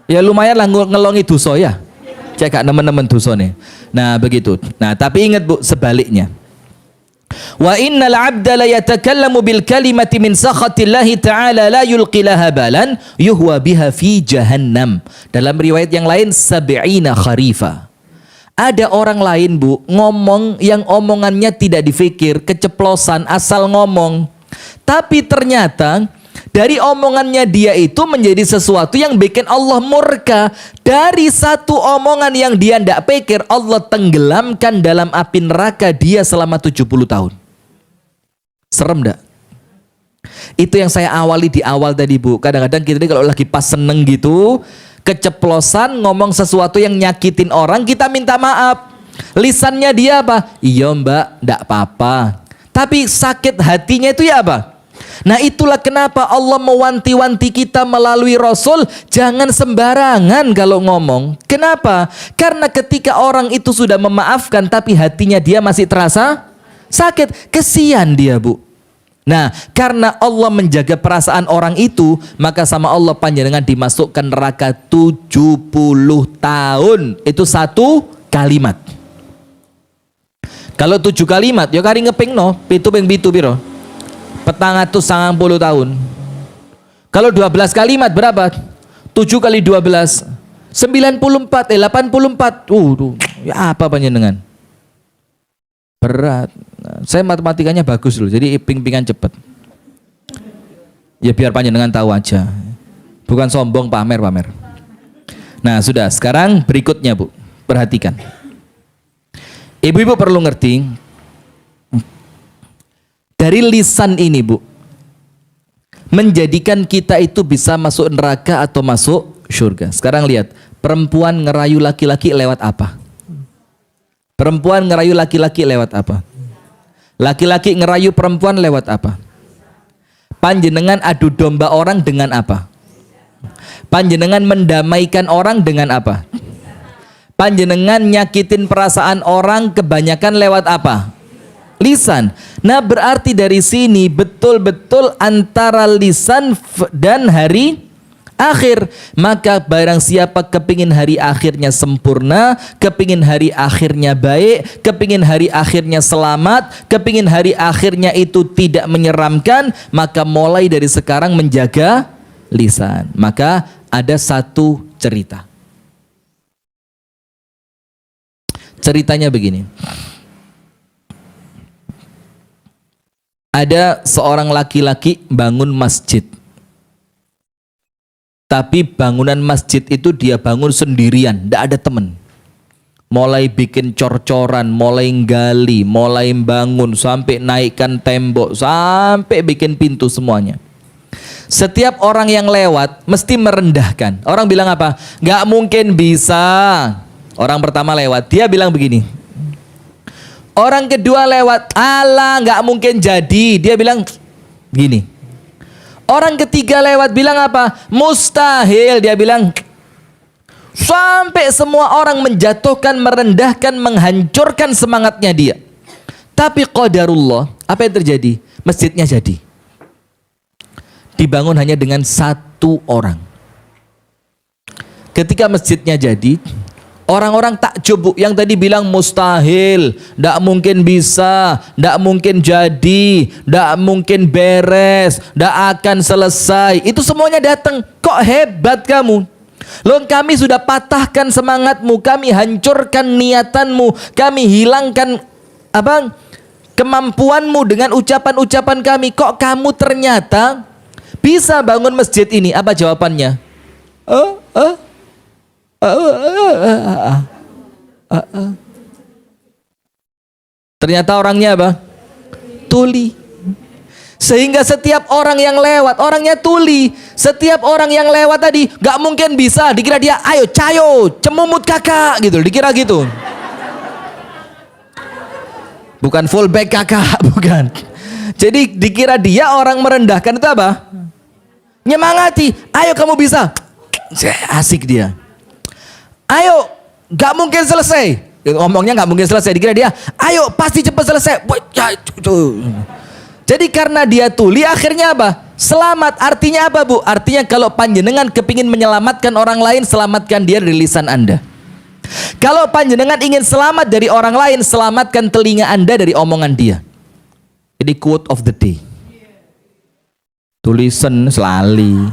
Ya lumayan lah ngelongi dosa ya. Cek gak nemen-nemen dosa nih. Nah begitu. Nah tapi ingat bu, sebaliknya. Wa innal 'abda la yatakallamu bil kalimati min sakhatillahi ta'ala la yulqi laha balan yuhwa biha fi jahannam. Dalam riwayat yang lain sab'ina kharifa. Ada orang lain bu ngomong yang omongannya tidak difikir, keceplosan asal ngomong. Tapi ternyata dari omongannya dia itu menjadi sesuatu yang bikin Allah murka. Dari satu omongan yang dia tidak pikir, Allah tenggelamkan dalam api neraka dia selama 70 tahun. Serem enggak? Itu yang saya awali di awal tadi bu. Kadang-kadang kita ini kalau lagi pas seneng gitu, keceplosan ngomong sesuatu yang nyakitin orang, kita minta maaf. Lisannya dia apa? Iya mbak, enggak apa-apa. Tapi sakit hatinya itu ya apa? Nah itulah kenapa Allah mewanti-wanti kita melalui Rasul, jangan sembarangan kalau ngomong. Kenapa? Karena ketika orang itu sudah memaafkan tapi hatinya dia masih terasa sakit, kesian dia bu. Nah karena Allah menjaga perasaan orang itu, maka sama Allah panjenengan dimasukkan neraka 70 tahun. Itu satu kalimat. Kalau 7 kalimat ya kari ngeping no, pitu ping pitu piro? 490 tahun. Kalau 12 kalimat berapa? 7 kali 12 94 84. Ya apa panjenengan? Berat. Saya matematikanya bagus loh. Jadi ping-pingan cepet. Ya biar panjenengan tahu aja. Bukan sombong pamer-pamer. Nah, sudah. Sekarang berikutnya, Bu. Perhatikan. Ibu-ibu perlu ngerti dari lisan ini bu, menjadikan kita itu bisa masuk neraka atau masuk surga. Sekarang lihat, perempuan ngerayu laki-laki lewat apa? Perempuan ngerayu laki-laki lewat apa? Laki-laki ngerayu perempuan lewat apa? Panjenengan adu domba orang dengan apa? Panjenengan mendamaikan orang dengan apa? Panjenengan nyakitin perasaan orang kebanyakan lewat apa? Lisan. Nah berarti dari sini betul-betul antara lisan dan hari akhir. Maka barang siapa kepingin hari akhirnya sempurna, kepingin hari akhirnya baik, kepingin hari akhirnya selamat, kepingin hari akhirnya itu tidak menyeramkan, maka mulai dari sekarang menjaga lisan. Maka ada satu cerita. Ceritanya begini. Ada seorang laki-laki bangun masjid. Tapi bangunan masjid itu dia bangun sendirian, tidak ada teman. Mulai bikin cor-coran, mulai gali, mulai bangun, sampai naikkan tembok, sampai bikin pintu semuanya. Setiap orang yang lewat mesti merendahkan. Orang bilang apa? Gak mungkin bisa. Orang pertama lewat, dia bilang begini. Orang kedua lewat, alah gak mungkin jadi. Dia bilang gini. Orang ketiga lewat bilang apa? Mustahil. Dia bilang. Sampai semua orang menjatuhkan, merendahkan, menghancurkan semangatnya dia. Tapi qadarullah, apa yang terjadi? Masjidnya jadi. Dibangun hanya dengan satu orang. Ketika masjidnya jadi, orang-orang takjub yang tadi bilang mustahil, tidak mungkin bisa, tidak mungkin jadi, tidak mungkin beres, tidak akan selesai. Itu semuanya datang. Kok hebat kamu? Loh, kami sudah patahkan semangatmu, kami hancurkan niatanmu, kami hilangkan kemampuanmu dengan ucapan-ucapan kami. Kok kamu ternyata bisa bangun masjid ini? Apa jawabannya? Ternyata orangnya apa? Tuli. Sehingga setiap orang yang lewat, orangnya tuli. Setiap orang yang lewat tadi gak mungkin bisa. Dikira dia, ayo cayo, cemumut kakak gitu. Dikira gitu. Bukan fullback kakak, bukan. Jadi dikira dia orang merendahkan itu apa? Nyemangati, ayo kamu bisa. Asik dia. Ayo, gak mungkin selesai. Ngomongnya gak mungkin selesai. Dikira dia, ayo pasti cepat selesai. Jadi karena dia tuli, akhirnya apa? Selamat. Artinya apa, Bu? Artinya kalau panjenengan kepingin menyelamatkan orang lain, selamatkan dia dari lisan Anda. Kalau panjenengan ingin selamat dari orang lain, selamatkan telinga Anda dari omongan dia. Jadi quote of the day. Tulisan selali.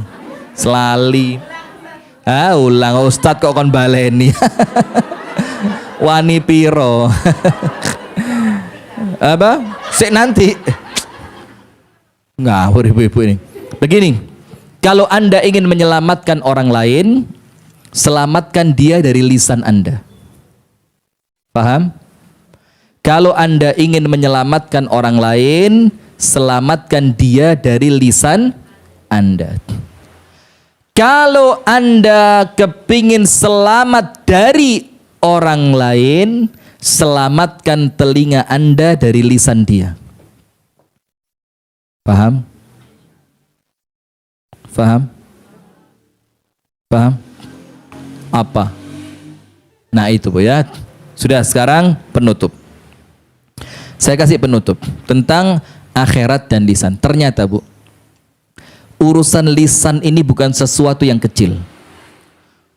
Ulang Ustadz kok kon baleni. Wani piro. Apa? Sik nanti. Ngawur ibu-ibu ini. Begini, kalau Anda ingin menyelamatkan orang lain, selamatkan dia dari lisan Anda. Paham? Kalau Anda ingin menyelamatkan orang lain, selamatkan dia dari lisan Anda. Kalau Anda kepingin selamat dari orang lain, selamatkan telinga Anda dari lisan dia. Paham? Paham? Paham? Apa? Nah itu Bu ya. Sudah, sekarang penutup. Saya kasih penutup tentang akhirat dan lisan. Ternyata Bu, urusan lisan ini bukan sesuatu yang kecil.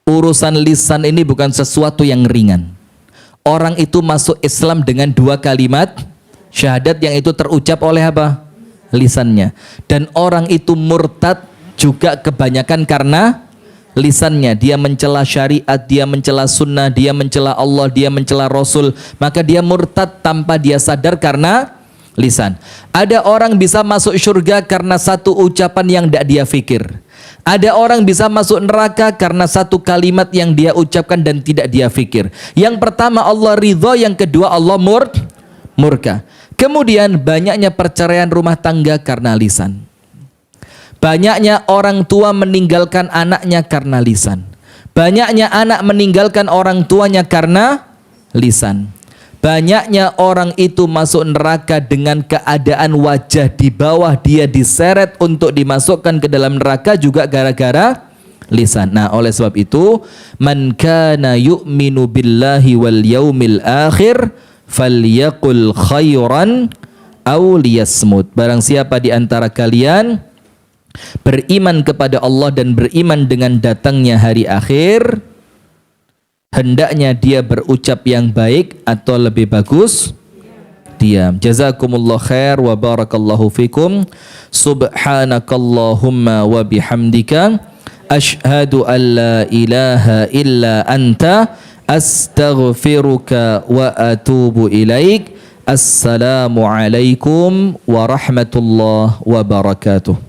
Urusan lisan ini bukan sesuatu yang ringan. Orang itu masuk Islam dengan 2 kalimat syahadat yang itu terucap oleh apa? Lisannya. Dan orang itu murtad juga kebanyakan karena lisannya. Dia mencela syariat, dia mencela sunnah, dia mencela Allah, dia mencela Rasul. Maka dia murtad tanpa dia sadar karena lisan. Ada orang bisa masuk surga karena satu ucapan yang tidak dia fikir. Ada orang bisa masuk neraka karena satu kalimat yang dia ucapkan dan tidak dia fikir. Yang pertama Allah ridho, yang kedua Allah murka. Kemudian banyaknya perceraian rumah tangga karena lisan. Banyaknya orang tua meninggalkan anaknya karena lisan. Banyaknya anak meninggalkan orang tuanya karena lisan. Banyaknya orang itu masuk neraka dengan keadaan wajah di bawah, dia diseret untuk dimasukkan ke dalam neraka juga gara-gara lisan. Nah, oleh sebab itu, man kana yu'minu billahi wal yaumil akhir falyaqul khairan aw liyasmut. Barang siapa di antara kalian beriman kepada Allah dan beriman dengan datangnya hari akhir, hendaknya dia berucap yang baik atau lebih bagus diam. Jazakumullah khair wa barakallahu fikum. Subhanakallahumma wa bihamdika asyhadu an la ilaha illa anta astaghfiruka wa atubu ilaik. Assalamualaikum warahmatullahi wabarakatuh.